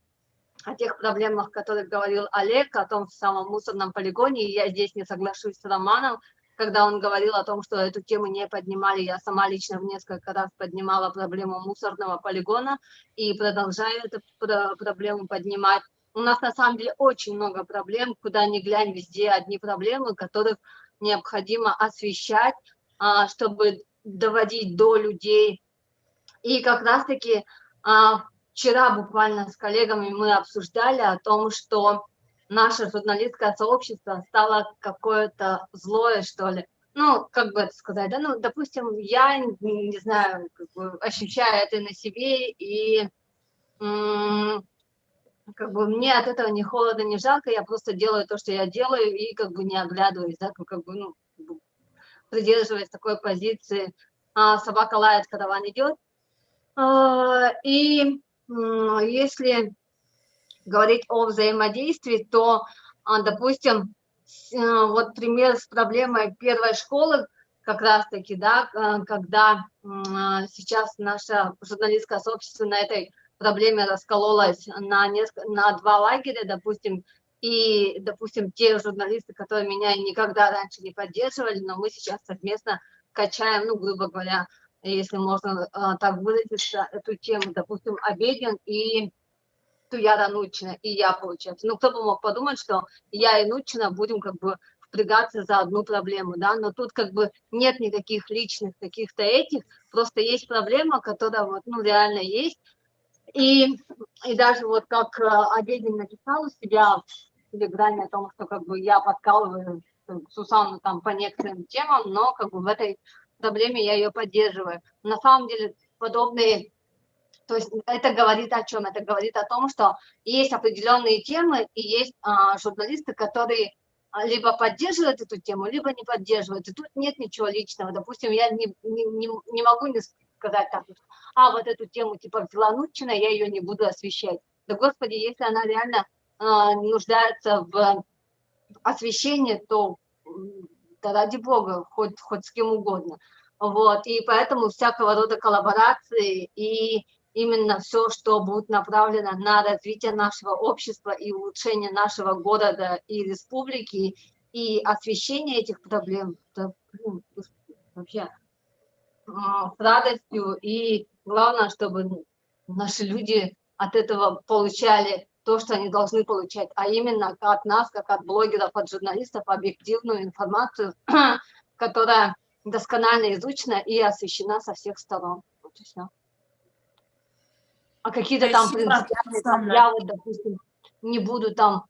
о тех проблемах, о которых говорил Олег, о том самом мусорном полигоне. И я здесь не соглашусь с Романом, когда он говорил о том, что эту тему не поднимали. Я сама лично в несколько раз поднимала проблему мусорного полигона и продолжаю эту проблему поднимать. У нас на самом деле очень много проблем, куда ни глянь, везде одни проблемы, которых необходимо освещать, чтобы доводить до людей. И как раз-таки вчера буквально с коллегами мы обсуждали о том, что наше журналистское сообщество стало какое-то злое, что ли. Ну, как бы это сказать, да, ну, допустим, я, не знаю, как бы ощущаю это на себе, и как бы мне от этого ни холодно, ни жарко, я просто делаю то, что я делаю, и как бы не оглядываюсь, да, как бы, ну, придерживаясь такой позиции, собака лает, караван идет. И если говорить о взаимодействии, то, допустим, вот пример с проблемой первой школы, как раз-таки, да, когда сейчас наше журналистское сообщество на этой проблеме раскололось на два лагеря, допустим, и, допустим, те журналисты, которые меня никогда раньше не поддерживали, но мы сейчас совместно качаем, ну, грубо говоря, если можно так выразиться, эту тему, допустим, Обеден и Туяра Нучина, и я, получается. Ну, кто бы мог подумать, что я и Нучина будем как бы впрягаться за одну проблему, да, но тут как бы нет никаких личных каких-то этих, просто есть проблема, которая вот, ну, реально есть. И даже вот как Обеден написал у себя в Телеграме о том, что как бы я подкалываю Сусанну там по некоторым темам, но как бы в этой проблеме я ее поддерживаю. На самом деле подобные, то есть это говорит о чем? Это говорит о том, что есть определенные темы и есть журналисты, которые либо поддерживают эту тему, либо не поддерживают. И тут нет ничего личного. Допустим, я не могу не сказать так, вот эту тему типа взяла Нучина, я ее не буду освещать. Да господи, если она реально нуждается в освещении, то да ради бога, хоть с кем угодно. Вот, и поэтому всякого рода коллаборации и именно все, что будет направлено на развитие нашего общества и улучшение нашего города и республики, и освещение этих проблем, это, вообще с радостью. И главное, чтобы наши люди от этого получали то, что они должны получать, а именно от нас, как от блогеров, от журналистов, объективную информацию, которая досконально изучена и освещена со всех сторон. Вот и всё. А какие-то там принципиальные, я вот, допустим, не буду там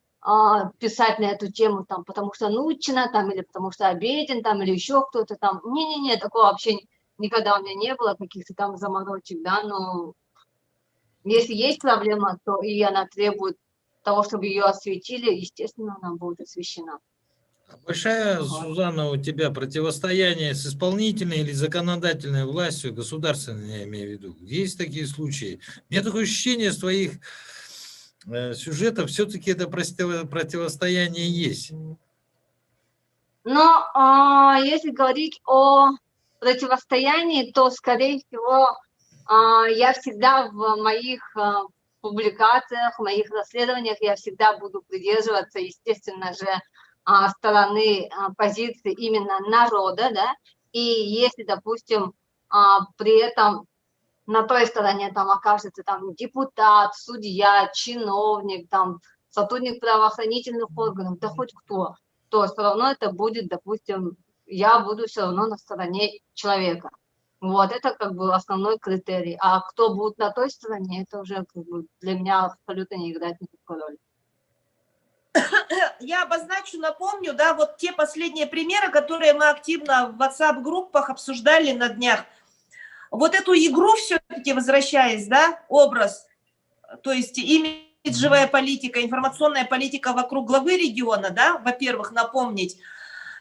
писать на эту тему, там, потому что Нучина, там, или потому что Обеден, там, или еще кто-то там. Не-не-не, такого вообще никогда у меня не было, каких-то там заморочек, да, но если есть проблема, то и она требует того, чтобы ее осветили, естественно, она будет освещена. Большая, Сузанна, у тебя противостояние с исполнительной или законодательной властью, государственной, я имею в виду. Есть такие случаи? У меня такое ощущение, с твоих сюжетов все-таки это противостояние есть. Но если говорить о противостоянии, то, скорее всего, я всегда в моих публикациях, в моих расследованиях, я всегда буду придерживаться, естественно же, стороны позиции именно народа, да, и если, допустим, при этом на той стороне там окажется там депутат, судья, чиновник, там сотрудник правоохранительных органов, да хоть кто, то все равно это будет, допустим, я буду все равно на стороне человека. Вот, это как бы основной критерий. А кто будет на той стороне, это уже как бы для меня абсолютно не играет никакой роли. Я обозначу, напомню, да, вот те последние примеры, которые мы активно в WhatsApp-группах обсуждали на днях. Вот эту игру все-таки, возвращаясь, да, образ, то есть имиджевая политика, информационная политика вокруг главы региона, да, во-первых, напомнить.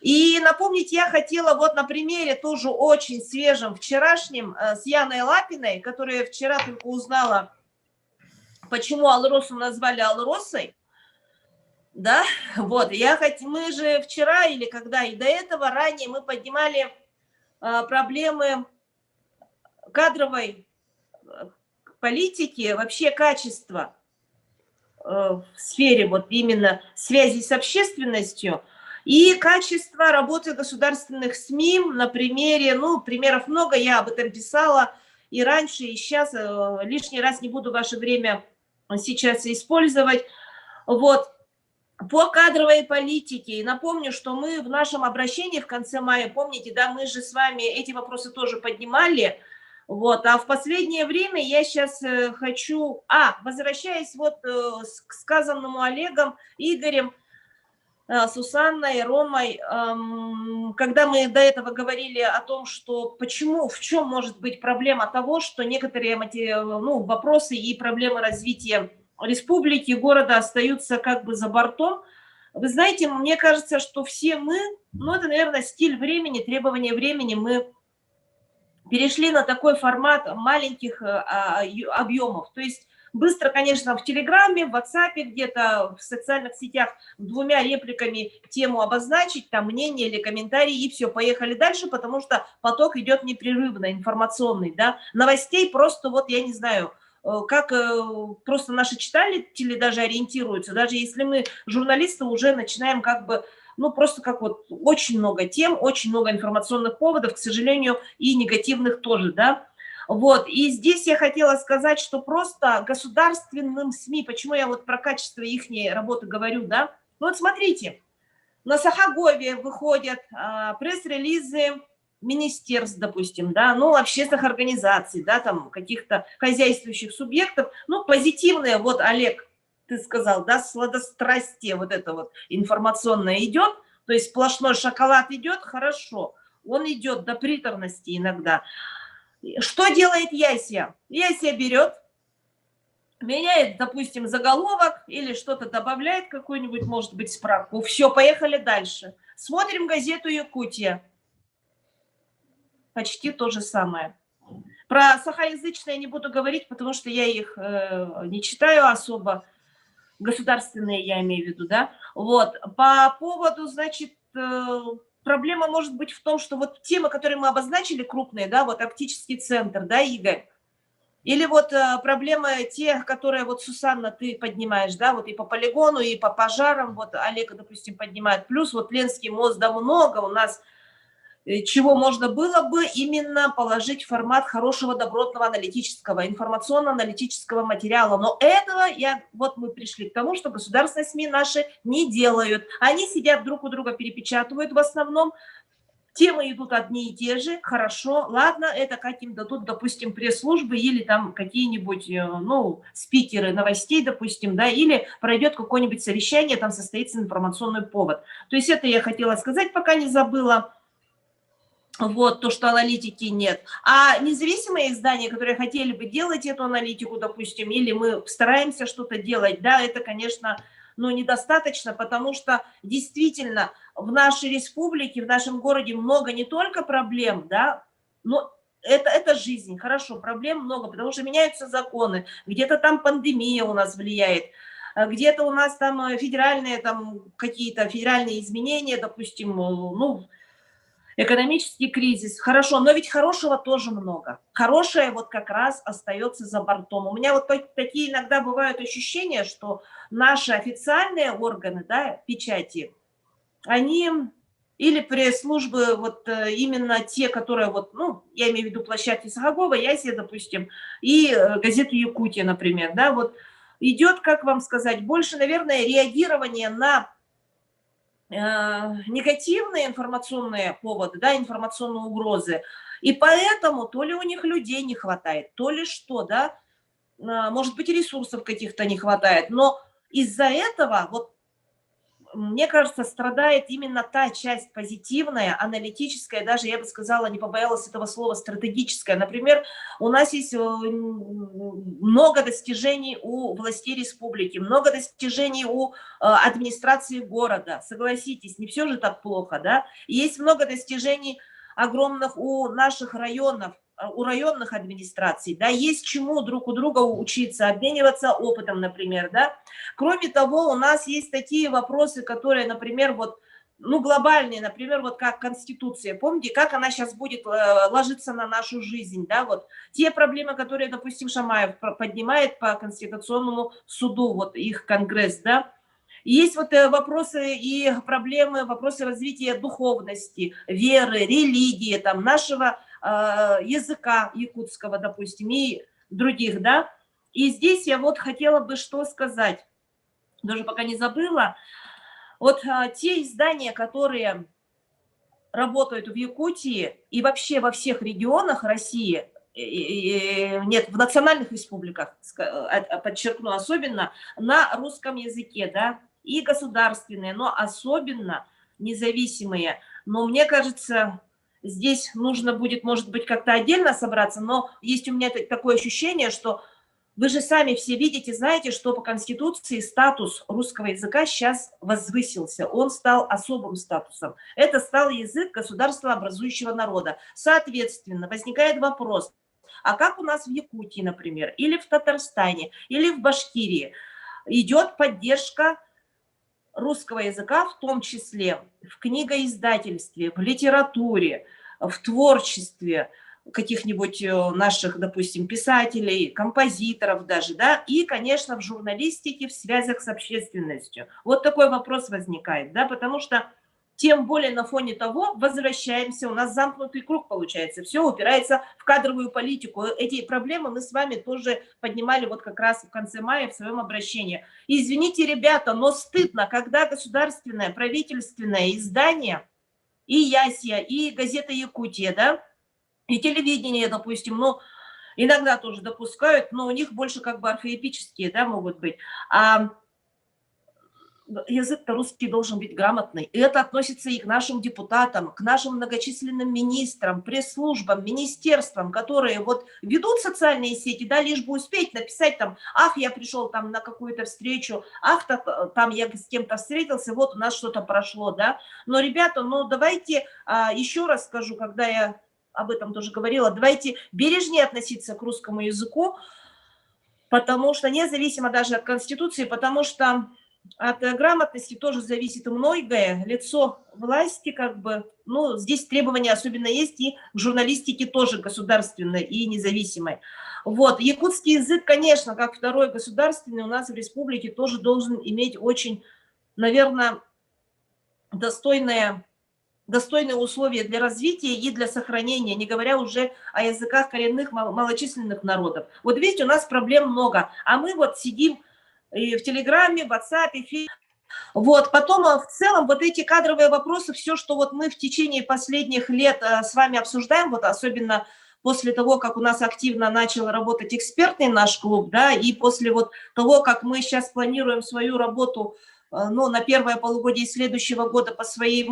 И напомнить я хотела вот на примере тоже очень свежем, вчерашнем, с Яной Лапиной, которая вчера только узнала, почему Алросу назвали Алросой. Да, вот, мы же вчера или когда и до этого, ранее мы поднимали проблемы кадровой политики, вообще качества в сфере вот именно связи с общественностью и качество работы государственных СМИ на примере, ну, примеров много, я об этом писала и раньше, и сейчас, лишний раз не буду ваше время сейчас использовать, вот. По кадровой политике. И напомню, что мы в нашем обращении в конце мая, помните, да, мы же с вами эти вопросы тоже поднимали. Вот, а в последнее время я сейчас хочу, возвращаясь вот к сказанному Олегом, Игорем, Сусанной, Ромой, когда мы до этого говорили о том, что почему, в чем может быть проблема того, что некоторые вопросы и проблемы развития республики, города остаются как бы за бортом. Вы знаете, мне кажется, что все мы, это, наверное, стиль времени, требования времени, мы перешли на такой формат маленьких объемов. То есть Быстро, конечно, в Телеграме, в WhatsApp, где-то в социальных сетях 2 репликами тему обозначить, там мнение или комментарий, и все, поехали дальше, потому что поток идет непрерывно, информационный, да. Новостей просто вот, я не знаю, как просто наши читатели даже ориентируются, даже если мы, журналисты, уже начинаем как бы, ну, просто как вот очень много тем, очень много информационных поводов, к сожалению, и негативных тоже, да. Вот, и здесь я хотела сказать, что просто государственным СМИ, почему я вот про качество их работы говорю, да, ну вот смотрите, на Сахагове выходят пресс-релизы министерств, допустим, да, ну, общественных организаций, да, там, каких-то хозяйствующих субъектов, ну, позитивные, вот, Олег, ты сказал, да, сладострастие вот это вот информационное идет, то есть сплошной шоколад идет, хорошо, он идет до приторности иногда. Что делает Ясия? Ясия берет, меняет, допустим, заголовок или что-то добавляет, какую-нибудь, может быть, справку. Все, поехали дальше. Смотрим газету «Якутия». Почти то же самое. Про сахаязычные не буду говорить, потому что я их не читаю особо. Государственные я имею в виду, да. Вот. По поводу, значит, проблема может быть в том, что вот темы, которые мы обозначили, крупные, да, вот оптический центр, да, Игорь, или вот проблемы те, которые вот, Сусанна, ты поднимаешь, да, вот и по полигону, и по пожарам, вот Олег, допустим, поднимает, плюс вот Ленский мост, да, много у нас, чего можно было бы именно положить в формат хорошего, добротного, аналитического, информационно-аналитического материала. Но этого вот мы пришли к тому, что государственные СМИ наши не делают. Они сидят друг у друга, перепечатывают в основном. Темы идут одни и те же, хорошо, ладно, это как им дадут, допустим, пресс-службы или там какие-нибудь, ну, спикеры новостей, допустим, да, или пройдет какое-нибудь совещание, там состоится информационный повод. То есть это я хотела сказать, пока не забыла. Вот, то, что аналитики нет. А независимые издания, которые хотели бы делать эту аналитику, допустим, или мы стараемся что-то делать, да, это, конечно, ну, недостаточно, потому что действительно в нашей республике, в нашем городе много не только проблем, да, но это жизнь, хорошо, проблем много, потому что меняются законы, где-то там пандемия у нас влияет, где-то у нас там федеральные там какие-то федеральные изменения, допустим, ну, экономический кризис, хорошо, но ведь хорошего тоже много. Хорошее вот как раз остается за бортом. У меня вот такие иногда бывают ощущения, что наши официальные органы, да, печати, они или пресс-службы, вот именно те, которые вот, ну, я имею в виду площадки Сахагова, Ясия, допустим, и газету «Якутия», например, да, вот идет, как вам сказать, больше, наверное, реагирование на негативные информационные поводы, да, информационные угрозы. И поэтому то ли у них людей не хватает, то ли что, да, может быть, ресурсов каких-то не хватает. Но из-за этого, вот, мне кажется, страдает именно та часть позитивная, аналитическая, даже, я бы сказала, не побоялась этого слова, стратегическая. Например, у нас есть много достижений у властей республики, много достижений у администрации города. Согласитесь, не все же так плохо, да? Есть много достижений огромных у наших районов, у районных администраций, да, есть чему друг у друга учиться, обмениваться опытом, например, да. Кроме того, у нас есть такие вопросы, которые, например, вот, ну, глобальные, например, вот как Конституция, помните, как она сейчас будет ложиться на нашу жизнь, да, вот, те проблемы, которые, допустим, Шамаев поднимает по Конституционному суду, вот их конгресс, да. Есть вот вопросы и проблемы, вопросы развития духовности, веры, религии, там, нашего языка якутского, допустим, и других, да. И здесь я вот хотела бы что сказать, даже пока не забыла. Вот те издания, которые работают в Якутии и вообще во всех регионах России, нет, в национальных республиках, подчеркну, особенно на русском языке, да, и государственные, но особенно независимые. Но мне кажется, здесь нужно будет, может быть, как-то отдельно собраться, но есть у меня такое ощущение, что вы же сами все видите, знаете, что по Конституции статус русского языка сейчас возвысился. Он стал особым статусом. Это стал язык государства образующего народа. Соответственно, возникает вопрос, А как у нас в Якутии, например, или в Татарстане, или в Башкирии идет поддержка русского языка, в том числе в книгоиздательстве, в литературе, в творчестве каких-нибудь наших, допустим, писателей, композиторов даже, да, и, конечно, в журналистике, в связях с общественностью. Вот такой вопрос возникает, да, потому что тем более на фоне того, возвращаемся, у нас замкнутый круг получается, все упирается в кадровую политику. Эти проблемы мы с вами тоже поднимали вот как раз в конце мая в своем обращении. И извините, ребята, но стыдно, когда государственное, правительственное издание, и Ясия, и газета Якутия, да, и телевидение, допустим, ну, иногда тоже допускают, но у них больше как бы орфоэпические, да, могут быть. А язык-то русский должен быть грамотный. И это относится и к нашим депутатам, к нашим многочисленным министрам, пресс-службам, министерствам, которые вот ведут социальные сети, да, лишь бы успеть написать там, ах, я пришел там на какую-то встречу, ах, там я с кем-то встретился, вот у нас что-то прошло, да. Но, ребята, ну давайте, еще раз скажу, когда я об этом тоже говорила, давайте бережнее относиться к русскому языку, потому что независимо даже от Конституции, потому что от грамотности тоже зависит многое. Лицо власти, как бы, ну, здесь требования особенно есть и в журналистике тоже государственной и независимой. Вот, якутский язык, конечно, как второй государственный у нас в республике тоже должен иметь очень, наверное, достойные условия для развития и для сохранения, не говоря уже о языках коренных малочисленных народов. Вот видите, у нас проблем много, а мы вот сидим и в Телеграме, в WhatsApp, вот, потом в целом вот эти кадровые вопросы, все, что вот мы в течение последних лет с вами обсуждаем, вот особенно после того, как у нас активно начал работать экспертный наш клуб, да, и после вот того, как мы сейчас планируем свою работу, ну, на первое полугодие следующего года по своей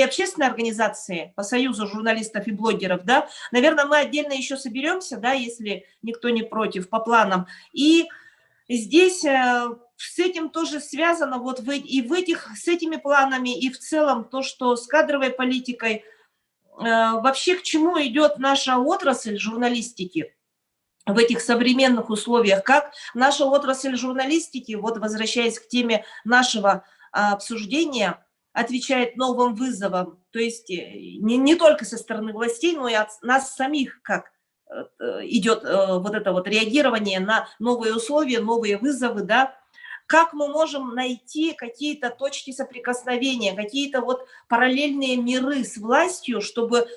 общественной организации, по Союзу журналистов и блогеров, да, наверное, мы отдельно еще соберемся, да, если никто не против, по планам. И здесь с этим тоже связано, вот с этими планами, и в целом то, что с кадровой политикой, вообще к чему идет наша отрасль журналистики в этих современных условиях, как наша отрасль журналистики, вот возвращаясь к теме нашего обсуждения, отвечает новым вызовам, то есть не только со стороны властей, но и от нас самих, как идет вот это вот реагирование на новые условия, новые вызовы, да, как мы можем найти какие-то точки соприкосновения, какие-то вот параллельные миры с властью, чтобы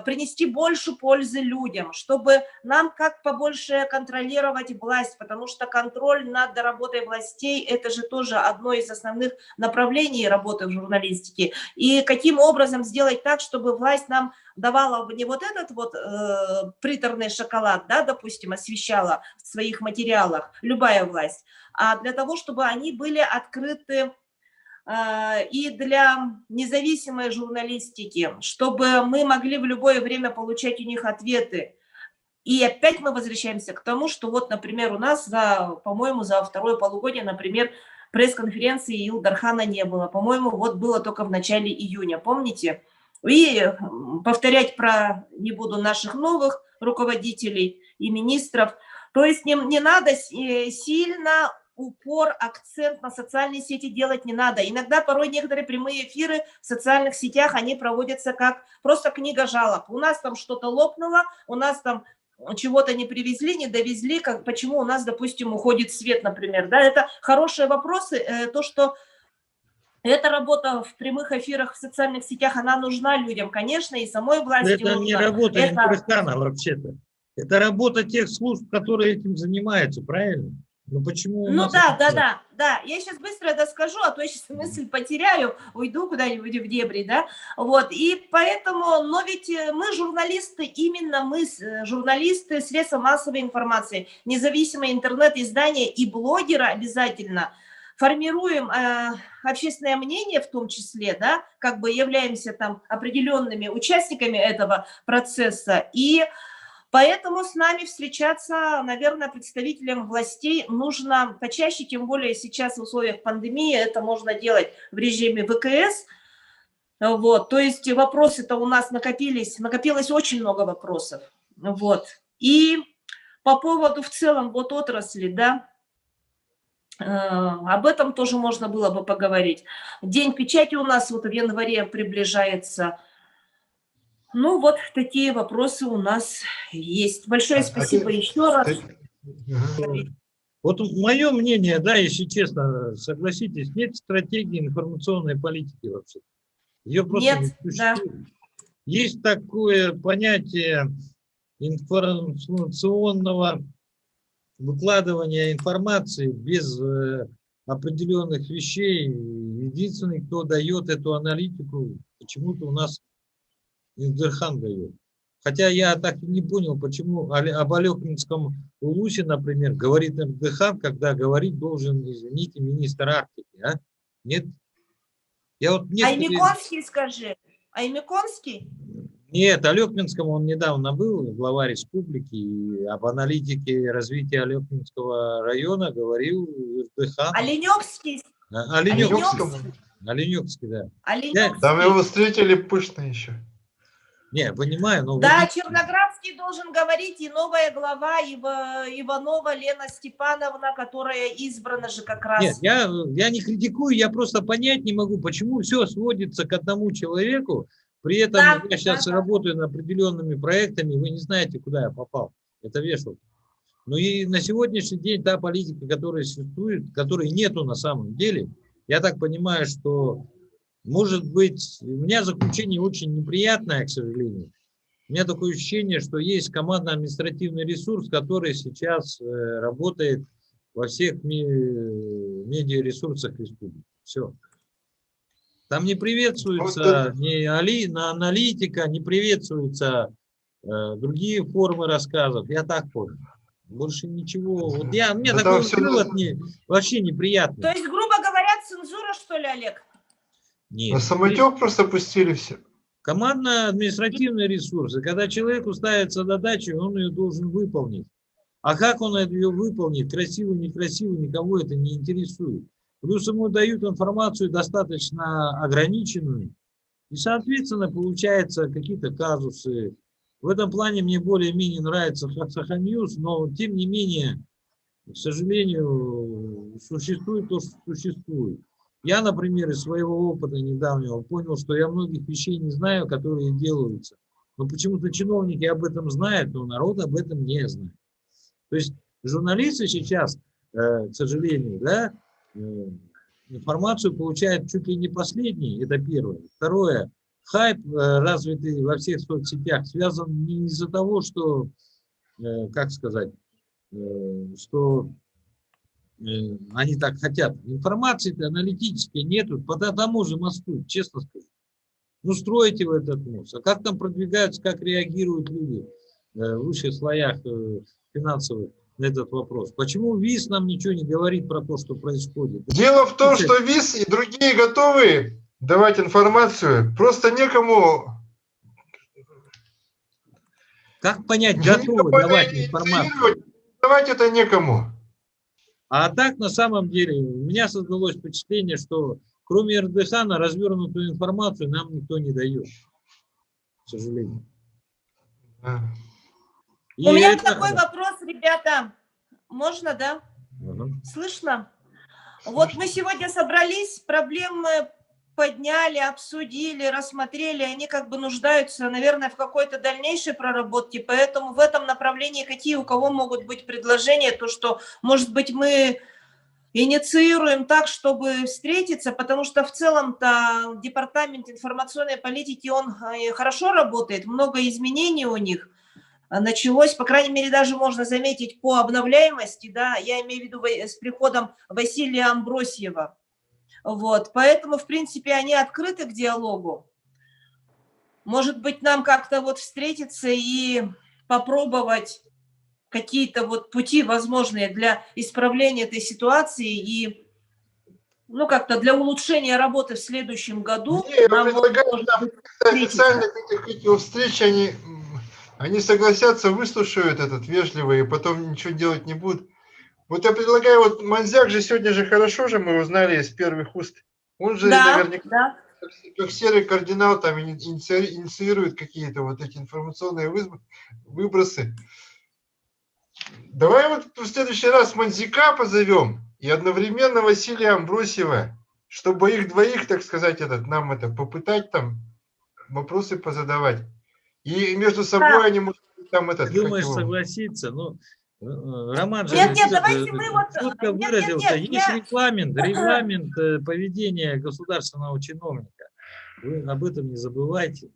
принести больше пользы людям, чтобы нам как побольше контролировать власть, потому что контроль над работой властей – это же тоже одно из основных направлений работы в журналистике. И каким образом сделать так, чтобы власть нам давала не вот этот вот приторный шоколад, да, допустим, освещала в своих материалах, любая власть, а для того, чтобы они были открыты и для независимой журналистики, чтобы мы могли в любое время получать у них ответы. И опять мы возвращаемся к тому, что вот, например, у нас, по-моему, за второе полугодие, например, пресс-конференции Илдархана не было. По-моему, вот было только в начале июня, помните? И повторять не буду наших новых руководителей и министров. То есть не надо сильно акцент на социальные сети делать не надо. Иногда порой некоторые прямые эфиры в социальных сетях, они проводятся как просто книга жалоб. У нас там что-то лопнуло, у нас там чего-то не привезли, не довезли, почему у нас, допустим, уходит свет, например. Да, это хорошие вопросы, то, что эта работа в прямых эфирах в социальных сетях, она нужна людям, конечно, и самой власти Это не работа Илдархана вообще-то. Это работа тех служб, которые этим занимаются, правильно? Ну почему? Ну да. Я сейчас быстро это скажу, а то я сейчас мысль потеряю, уйду куда-нибудь в дебри, да. Вот, и поэтому, но ведь мы журналисты, именно мы журналисты средства массовой информации, независимые интернет-издания и блогеры обязательно формируем общественное мнение в том числе, да, как бы являемся там определенными участниками этого процесса, и поэтому с нами встречаться, наверное, представителям властей нужно почаще, тем более сейчас в условиях пандемии это можно делать в режиме ВКС. Вот, то есть вопросы-то у нас накопилось очень много вопросов. Вот. И по поводу в целом вот отрасли, да, об этом тоже можно было бы поговорить. День печати у нас вот в январе приближается. Ну, вот такие вопросы у нас есть. Большое спасибо еще раз. Ага. Вот мое мнение, да, если честно, согласитесь, нет стратегии информационной политики вообще. Ее просто Нет, не да. существует. Есть такое понятие информационного выкладывания информации без определенных вещей. Единственный, кто дает эту аналитику, почему-то у нас Индерхан дает. Хотя я так и не понял, почему об Алекминском улусе, например, говорит Индерхан, когда говорить должен, извините, министр Арктики. А? Нет? Я вот Аймиконский скажи. Аймиконский? Нет, Алекминском он недавно был, глава республики, и об аналитике развития Алекминского района говорил Индерхан. Оленевский. Оленевский, да. Оленевский. Там его встретили пышно еще. Не, понимаю, но... Да, Черноградский должен говорить, и новая глава Иванова Лена Степановна, которая избрана же как раз. Нет, я не критикую, я просто понять не могу, почему все сводится к одному человеку, при этом Да, я сейчас да. работаю над определенными проектами, вы не знаете, куда я попал. Это вешалка. Ну и на сегодняшний день та политика, которая существует, которой нету на самом деле, я так понимаю, что... Может быть, у меня заключение очень неприятное, к сожалению. У меня такое ощущение, что есть командно-административный ресурс, который сейчас работает во всех медиаресурсах республики. Все. Там не приветствуется ни аналитика, не приветствуются другие формы рассказов. Я так понял. Больше ничего. Вот мне такой вывод вообще неприятный. То есть, грубо говоря, цензура, что ли, Олег? Нет. На самотек просто пустили все. Командно-административные ресурсы. Когда человеку ставится задача, он ее должен выполнить. А как он ее выполнит, красиво, некрасиво, никого это не интересует. Плюс ему дают информацию достаточно ограниченную. И, соответственно, получаются какие-то казусы. В этом плане мне более-менее нравится Саханьюз, но, тем не менее, к сожалению, существует то, что существует. Я, например, из своего опыта недавнего понял, что я многих вещей не знаю, которые делаются. Но почему-то чиновники об этом знают, но народ об этом не знает. То есть журналисты сейчас, к сожалению, да, информацию получают чуть ли не последней, это первое. Второе, хайп, развитый во всех соцсетях, связан не из-за того, что, как сказать, что... они так хотят. Информации-то аналитической нету, по тому же мосту, честно скажу. Ну, строите вы этот мост. А как там продвигаются, как реагируют люди в высших слоях финансовых на этот вопрос? Почему ВИС нам ничего не говорит про то, что происходит? Дело в том, что ВИС и другие готовы давать информацию, просто некому... Как понять, готовы давать информацию? Давать это некому. А так, на самом деле, у меня создалось впечатление, что кроме Эрдогана развернутую информацию нам никто не дает, к сожалению. И у меня такой вопрос, ребята. Можно, да? Слышно? Вот мы сегодня собрались, проблемы подняли, обсудили, рассмотрели. Они как бы нуждаются, наверное, в какой-то дальнейшей проработке. Поэтому в этом направлении какие у кого могут быть предложения, то, что, может быть, мы инициируем так, чтобы встретиться, потому что в целом-то департамент информационной политики, он хорошо работает, много изменений у них началось, по крайней мере, даже можно заметить по обновляемости, да, я имею в виду с приходом Василия Амбросьева. Вот, поэтому, в принципе, они открыты к диалогу. Может быть, нам как-то вот встретиться и попробовать какие-то вот пути возможные для исправления этой ситуации и, ну, как-то для улучшения работы в следующем году. Не, я предлагаю, официально какие встречи, они согласятся, выслушают этот вежливо и потом ничего делать не будут. Вот я предлагаю, вот Манзяк же сегодня же хорошо же мы узнали из первых уст. Он же наверняка как серый кардинал там инициирует какие-то вот эти информационные выбросы. Давай вот в следующий раз Манзика позовем и одновременно Василия Амбросьева, чтобы их двоих, так сказать, нам попытать там вопросы позадавать. И между собой они могут там Думаешь, согласиться? Ну, Роман же Нет, давайте мы вот... четко выразился. Есть регламент поведения государственного чиновника. Вы об этом не забывайте.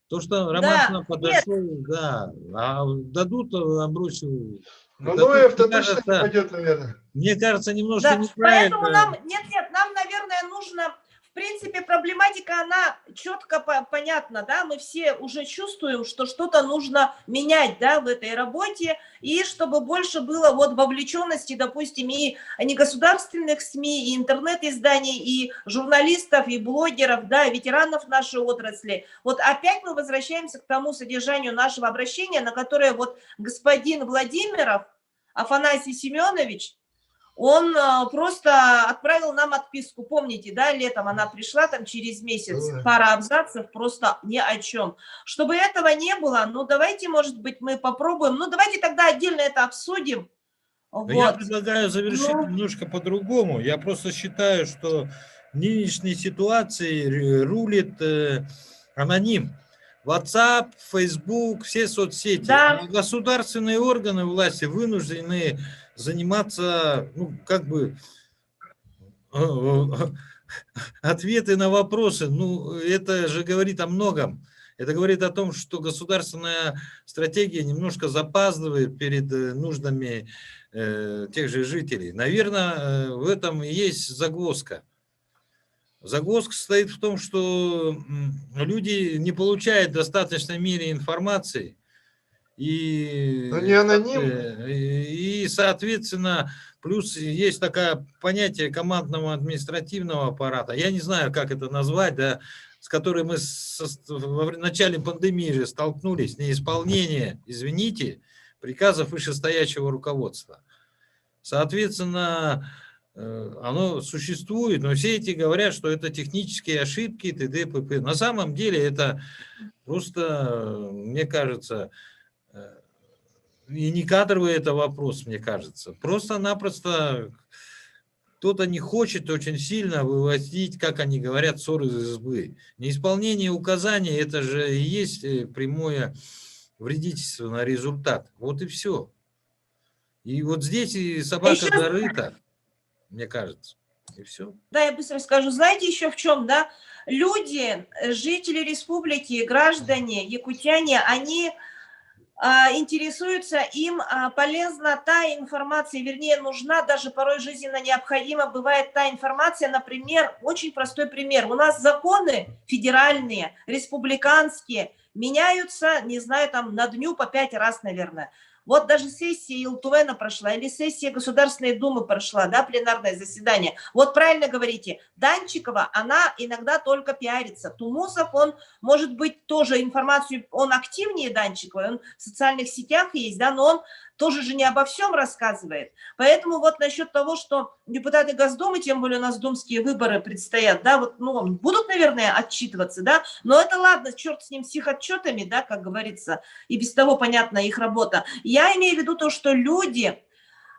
То, что Роман к нам подошел, да, а дадут Амбросию... Ноев точно не пойдет, наверное. Мне кажется, немножко неправильно. Поэтому нам, нам, наверное, нужно... В принципе, проблематика, она четко понятна, да, мы все уже чувствуем, что что-то нужно менять, да, в этой работе, и чтобы больше было вот вовлеченности, допустим, и негосударственных СМИ, и интернет-изданий, и журналистов, и блогеров, да, и ветеранов нашей отрасли. Вот опять мы возвращаемся к тому содержанию нашего обращения, на которое вот господин Владимиров, Афанасий Семенович, он просто отправил нам отписку, помните, да, летом она пришла, там через месяц, пара абзацев, просто ни о чем. Чтобы этого не было, ну давайте, может быть, мы попробуем, ну давайте тогда отдельно это обсудим. Вот. Я предлагаю завершить немножко по-другому. Я просто считаю, что в нынешней ситуации рулит аноним. WhatsApp, Facebook, все соцсети. Да. А государственные органы власти вынуждены заниматься, ну, как бы, ответы на вопросы. Ну, это же говорит о многом. Это говорит о том, что государственная стратегия немножко запаздывает перед нуждами тех же жителей. Наверное, в этом и есть загвоздка. Загвоздка состоит в том, что люди не получают в достаточной мере информации. И соответственно, плюс есть такое понятие командного административного аппарата. Я не знаю, как это назвать, да, с которой мы в начале пандемии же столкнулись. Неисполнение, извините, приказов вышестоящего руководства. Соответственно, оно существует, но все эти говорят, что это технические ошибки, т.д. п.п. На самом деле это просто, мне кажется, и не кадровый это вопрос, мне кажется. Просто-напросто кто-то не хочет очень сильно выводить, как они говорят, ссор из избы. Неисполнение указаний – это же и есть прямое вредительство на результат. Вот и все. И вот здесь и собака зарыта, мне кажется. И все. Да, я быстро скажу. Знаете еще в чем, да? Люди, жители республики, граждане, якутяне, они интересуются, им полезна та информация, вернее, нужна, даже порой жизненно необходима бывает та информация, например, очень простой пример. У нас законы федеральные, республиканские меняются, не знаю, там на дню по 5 раз, наверное. Вот даже сессия Илтувена прошла, или сессия Государственной Думы прошла, да, пленарное заседание. Вот правильно говорите, Данчикова, она иногда только пиарится. Тумусов, он, может быть, тоже информацию, он активнее Данчикова, он в социальных сетях есть, да, но он тоже же не обо всем рассказывает. Поэтому вот насчет того, что депутаты Госдумы, тем более у нас думские выборы предстоят, да, вот, ну, будут, наверное, отчитываться, да, но это ладно, черт с ним, с их отчетами, да, как говорится, и без того понятна их работа. Я имею в виду то, что люди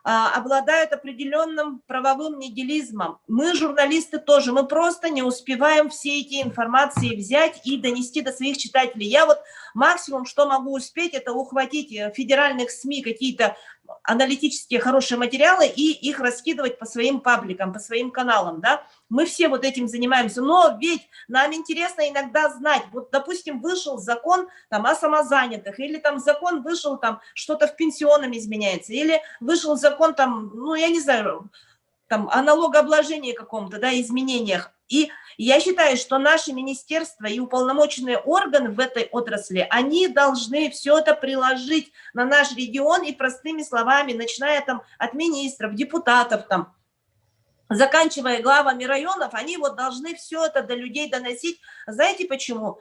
обладают определенным правовым нигилизмом. Мы, журналисты, тоже, мы просто не успеваем все эти информации взять и донести до своих читателей. Я вот максимум, что могу успеть, это ухватить федеральных СМИ какие-то аналитические хорошие материалы и их раскидывать по своим пабликам, по своим каналам, да. Мы все вот этим занимаемся, но ведь нам интересно иногда знать, вот, допустим, вышел закон там о самозанятых, или там закон вышел, там что-то в пенсионном изменяется, или вышел закон там, ну, я не знаю, там о налогообложении каком-то, да, изменениях. И я считаю, что наши министерства и уполномоченные органы в этой отрасли, они должны все это приложить на наш регион и простыми словами, начиная там от министров, депутатов, там, заканчивая главами районов, они вот должны все это до людей доносить. Знаете почему?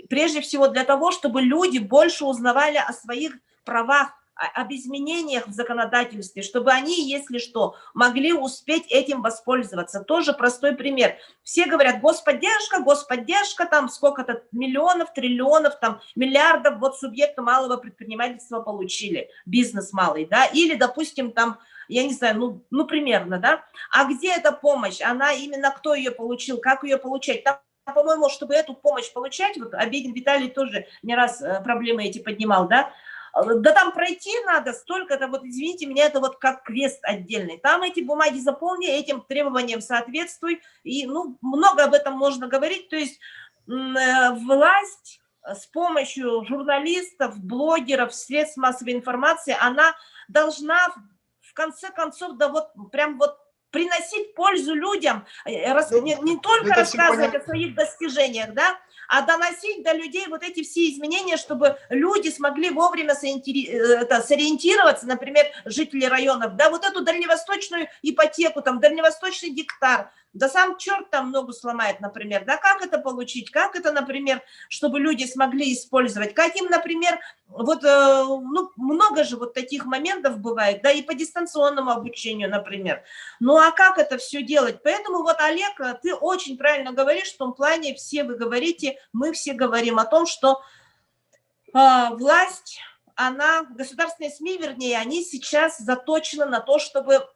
Прежде всего для того, чтобы люди больше узнавали о своих правах, об изменениях в законодательстве, чтобы они, если что, могли успеть этим воспользоваться. Тоже простой пример. Все говорят, господдержка, там сколько-то миллионов, триллионов, там миллиардов вот субъекты малого предпринимательства получили, бизнес малый, да, или, допустим, там, я не знаю, ну примерно, да, а где эта помощь, она именно, кто ее получил, как ее получать, там, по-моему, чтобы эту помощь получать, вот Обедин Виталий тоже не раз проблемы эти поднимал, да там пройти надо столько-то, вот извините меня, это вот как квест отдельный. Там эти бумаги заполни, этим требованиям соответствуй, и, ну, много об этом можно говорить, то есть власть с помощью журналистов, блогеров, средств массовой информации, она должна в конце концов, да вот прям вот приносить пользу людям, не только рассказывать о своих достижениях, да, а доносить до людей вот эти все изменения, чтобы люди смогли вовремя сориентироваться, например, жители районов, да, вот эту дальневосточную ипотеку, там, дальневосточный гектар, да сам черт там ногу сломает, например, да, как это получить, как это, например, чтобы люди смогли использовать, каким, например, вот, ну, много же вот таких моментов бывает, да, и по дистанционному обучению, например, ну, а как это все делать? Поэтому вот, Олег, ты очень правильно говоришь, в том плане, все вы говорите, мы все говорим о том, что власть, она, государственные СМИ, вернее, они сейчас заточены на то, чтобы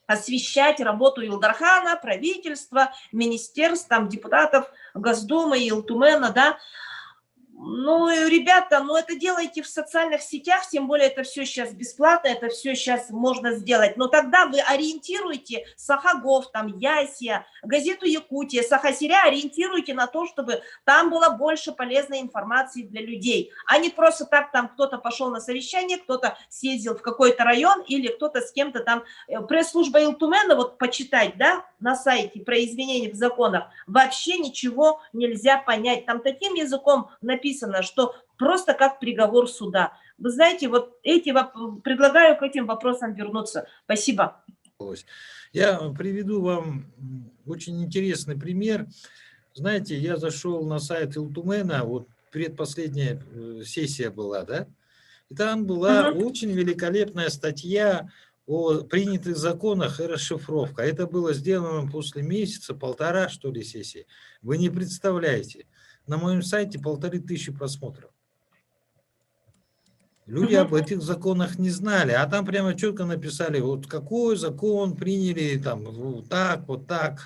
освещать работу Илдархана, правительства, министерств, там, депутатов Госдумы, Илтумена, да. Ну, ребята, ну это делайте в социальных сетях, тем более это все сейчас бесплатно, это все сейчас можно сделать. Но тогда вы ориентируйте Сахагов, там, Ясия, газету Якутия, Сахасиря, ориентируйте на то, чтобы там было больше полезной информации для людей, а не просто так там кто-то пошел на совещание, кто-то съездил в какой-то район или кто-то с кем-то там. Пресс-служба Илтумена, вот почитать, да, на сайте про изменения в законах, вообще ничего нельзя понять. Там таким языком написано, что просто как приговор суда. Вы знаете, вот предлагаю к этим вопросам вернуться. Спасибо. Я приведу вам очень интересный пример. Знаете, я зашел на сайт Илтумена, вот предпоследняя сессия была, да, и там была очень великолепная статья о принятых законах и расшифровка. Это было сделано после месяца, полтора, что ли, сессии. Вы не представляете. На моем сайте 1500 просмотров. Люди об этих законах не знали, а там прямо четко написали, вот какой закон приняли, там, вот так, вот так.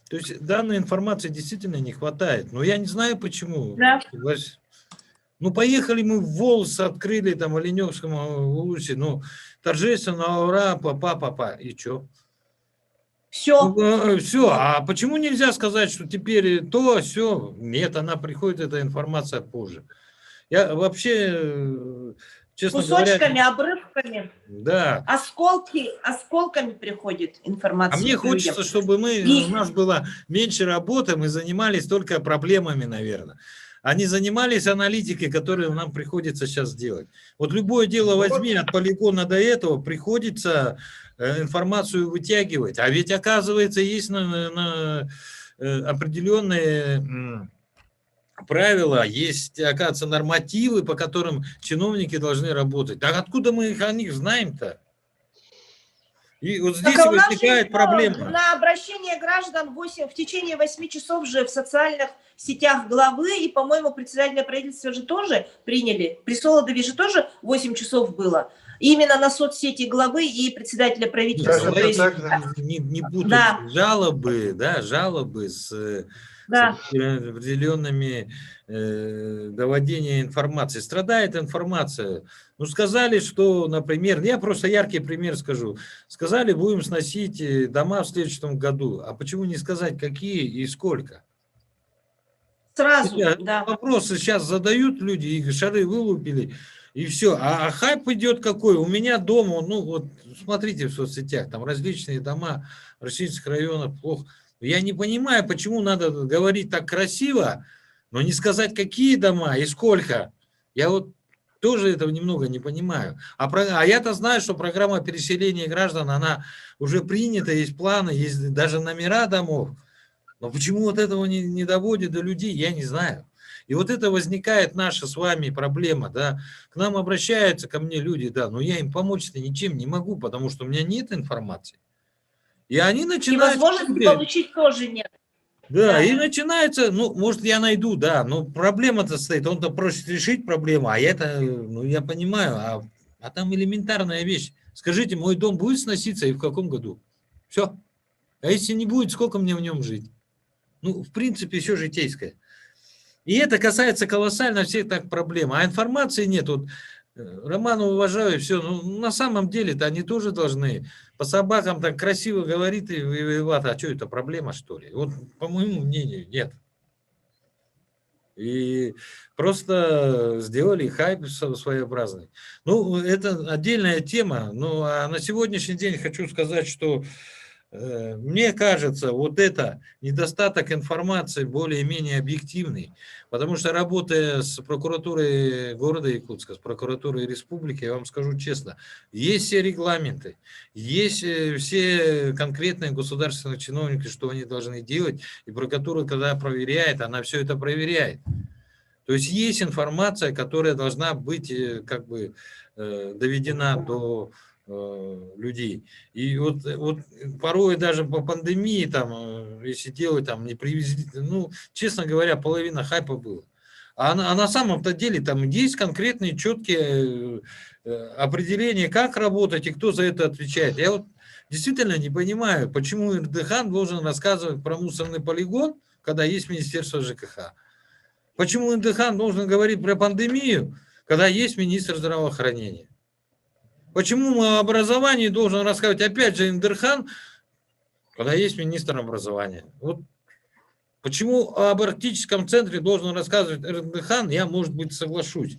То есть данной информации действительно не хватает. Но я не знаю почему. Да. Ну, поехали мы в Волос, открыли там в Оленевском улусе, ну, торжественно, ура, папа, и что? Все. Ну, все, а почему нельзя сказать, что теперь то, все? Нет, она приходит, эта информация позже. Я вообще, честно Кусочками, говоря... обрывками. Да. Осколками приходит информация. А мне хочется, чтобы у нас было меньше работы, мы занимались только проблемами, наверное. А не занимались аналитикой, которую нам приходится сейчас делать. Вот любое дело возьми, от полигона до этого приходится информацию вытягивать. А ведь, оказывается, есть определенные правила, есть, оказывается, нормативы, по которым чиновники должны работать. Так откуда мы о них знаем-то? И вот здесь так, возникает проблема. На обращение граждан в течение 8 часов же в социальных сетях главы и, по-моему, председателя правительства же тоже приняли. При Солодове же тоже 8 часов было. Именно на соцсети главы и председателя правительства. Не путать да. жалобы с определенными доводения информации. Страдает информация. Ну, сказали, что, например, я просто яркий пример скажу. Сказали, будем сносить дома в следующем году. А почему не сказать, какие и сколько? Сразу, да. Вопросы сейчас задают люди, и шары вылупили, и все. А хайп идет какой? У меня дома, ну вот, смотрите в соцсетях, там различные дома в российских районах плохо. Я не понимаю, почему надо говорить так красиво, но не сказать, какие дома и сколько. Я вот тоже этого немного не понимаю. А я-то знаю, что программа переселения граждан, она уже принята, есть планы, есть даже номера домов. Но почему вот этого не доводит до людей, я не знаю. И вот это возникает наша с вами проблема, да. К нам обращаются, ко мне люди, да, но я им помочь-то ничем не могу, потому что у меня нет информации. И они И начинают... возможности получить тоже нет. Да, Да. и начинается, ну, может, я найду, да, но проблема-то стоит, он-то просит решить проблему, а я-то, ну, я понимаю, а там элементарная вещь. Скажите, мой дом будет сноситься и в каком году? Все. А если не будет, сколько мне в нем жить? Ну, в принципе, все житейское. И это касается колоссально всех так проблем. А информации нет. Вот Романа уважаю, все. Ну, на самом деле-то они тоже должны. По собакам так красиво говорит и виноват. А что, это проблема, что ли? Вот, по моему мнению, нет. И просто сделали хайп своеобразный. Ну, это отдельная тема. Ну, а на сегодняшний день хочу сказать, что мне кажется, вот это недостаток информации более-менее объективный, потому что работая с прокуратурой города Якутска, с прокуратурой республики, я вам скажу честно, есть все регламенты, есть все конкретные государственные чиновники, что они должны делать, и прокуратура, когда проверяет, она все это проверяет. То есть есть информация, которая должна быть как бы доведена до людей. И вот порой даже по пандемии, там, если делать, там, не привезли, ну, честно говоря, половина хайпа было. А на самом-то деле там есть конкретные, четкие определения, как работать и кто за это отвечает. Я вот действительно не понимаю, почему Эрдыхан должен рассказывать про мусорный полигон, когда есть Министерство ЖКХ. Почему Эрдыхан должен говорить про пандемию, когда есть министр здравоохранения? Почему о образовании должен рассказывать опять же Эрдыхан, когда есть министр образования? Вот почему об арктическом центре должен рассказывать Эрдыхан, я, может быть, соглашусь.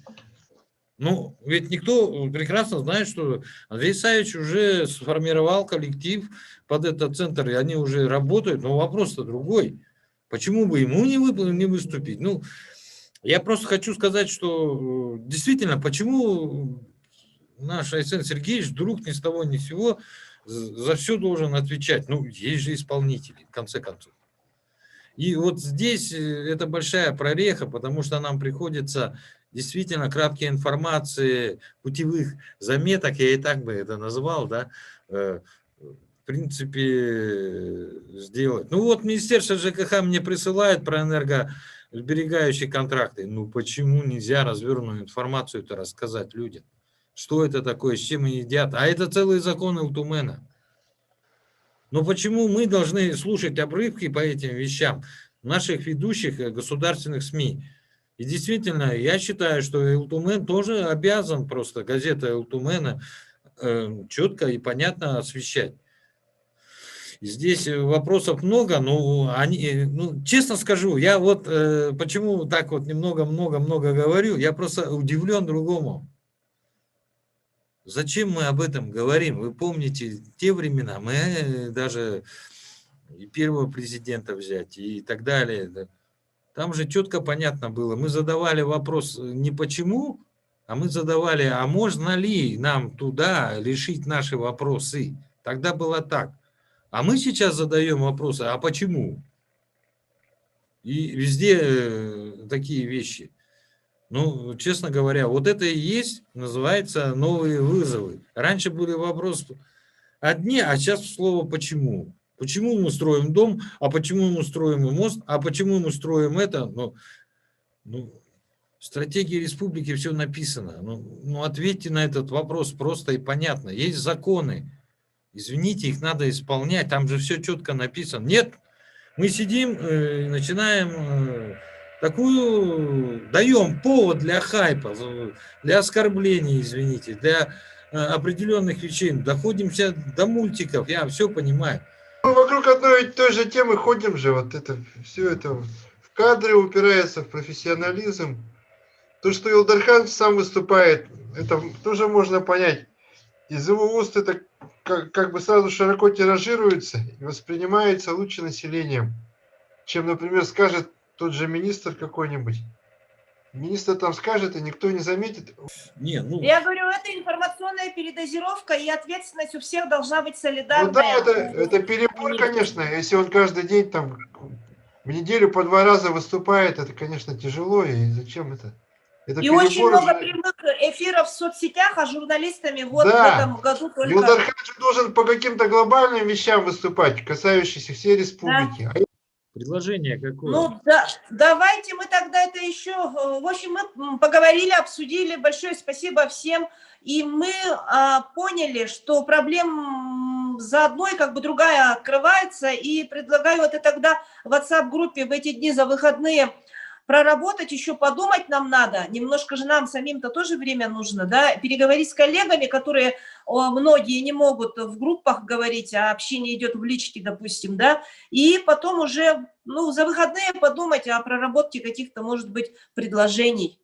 Ну, ведь никто прекрасно знает, что Андрей Исаевич уже сформировал коллектив под этот центр, и они уже работают, но вопрос-то другой. Почему бы ему не выступить? Ну, я просто хочу сказать, что действительно, почему наш Александр Сергеевич вдруг ни с того ни с сего за все должен отвечать? Ну, есть же исполнители, в конце концов. И вот здесь это большая прореха, потому что нам приходится действительно краткие информации, путевых заметок, я и так бы это назвал, да, в принципе, сделать. Ну вот Министерство ЖКХ мне присылает про энергосберегающие контракты. Ну почему нельзя развернутую информацию-то рассказать людям? Что это такое, с чем они едят? А это целые законы Ултумена. Но почему мы должны слушать обрывки по этим вещам наших ведущих государственных СМИ? И действительно, я считаю, что Ултумен тоже обязан, просто газета Ултумена, четко и понятно освещать. Здесь вопросов много, но они, ну, честно скажу, я вот почему так вот много говорю, я просто удивлен другому. Зачем мы об этом говорим? Вы помните те времена, мы даже и первого президента взять и так далее. Да. Там же четко понятно было. Мы задавали вопрос не почему, а мы задавали, а можно ли нам туда решить наши вопросы? Тогда было так. А мы сейчас задаем вопросы, а почему? И везде такие вещи. Ну, честно говоря, вот это и есть, называется, новые вызовы. Раньше были вопросы одни, а сейчас слово «почему». Почему мы строим дом, а почему мы строим мост, а почему мы строим это? Ну, в стратегии республики все написано. Ну, ответьте на этот вопрос просто и понятно. Есть законы. Извините, их надо исполнять. Там же все четко написано. Нет, мы сидим и начинаем даем повод для хайпа, для оскорблений, извините, для определенных вещей. Доходимся до мультиков, я все понимаю. Мы вокруг одной и той же темы ходим же, вот это, все это в кадры упирается, в профессионализм. То, что Илдархан сам выступает, это тоже можно понять. Из его уст это как бы сразу широко тиражируется и воспринимается лучше населением, чем, например, скажет тот же министр какой-нибудь. Министр там скажет, и никто не заметит. Не, ну... Я говорю, это информационная передозировка, и ответственность у всех должна быть солидарная. Ну да, это перебор, конечно, если он каждый день там в неделю по 2 раза выступает, это, конечно, тяжело, и зачем это? Это И очень перебор много уже. прямых эфиров в соцсетях, а журналистами вот Да. в этом году только... Илдархан же должен по каким-то глобальным вещам выступать, касающимся всей республики. А Предложение какое? Ну, да, давайте мы тогда это еще... В общем, мы поговорили, обсудили. Большое спасибо всем. И мы поняли, что проблем за одной как бы другая открывается. И предлагаю это тогда в WhatsApp-группе в эти дни за выходные проработать, еще подумать нам надо. Немножко же нам самим-то тоже время нужно, да, переговорить с коллегами, которые многие не могут в группах говорить, а общение идет в личке, допустим, да, и потом уже, ну, за выходные подумать о проработке каких-то, может быть, предложений.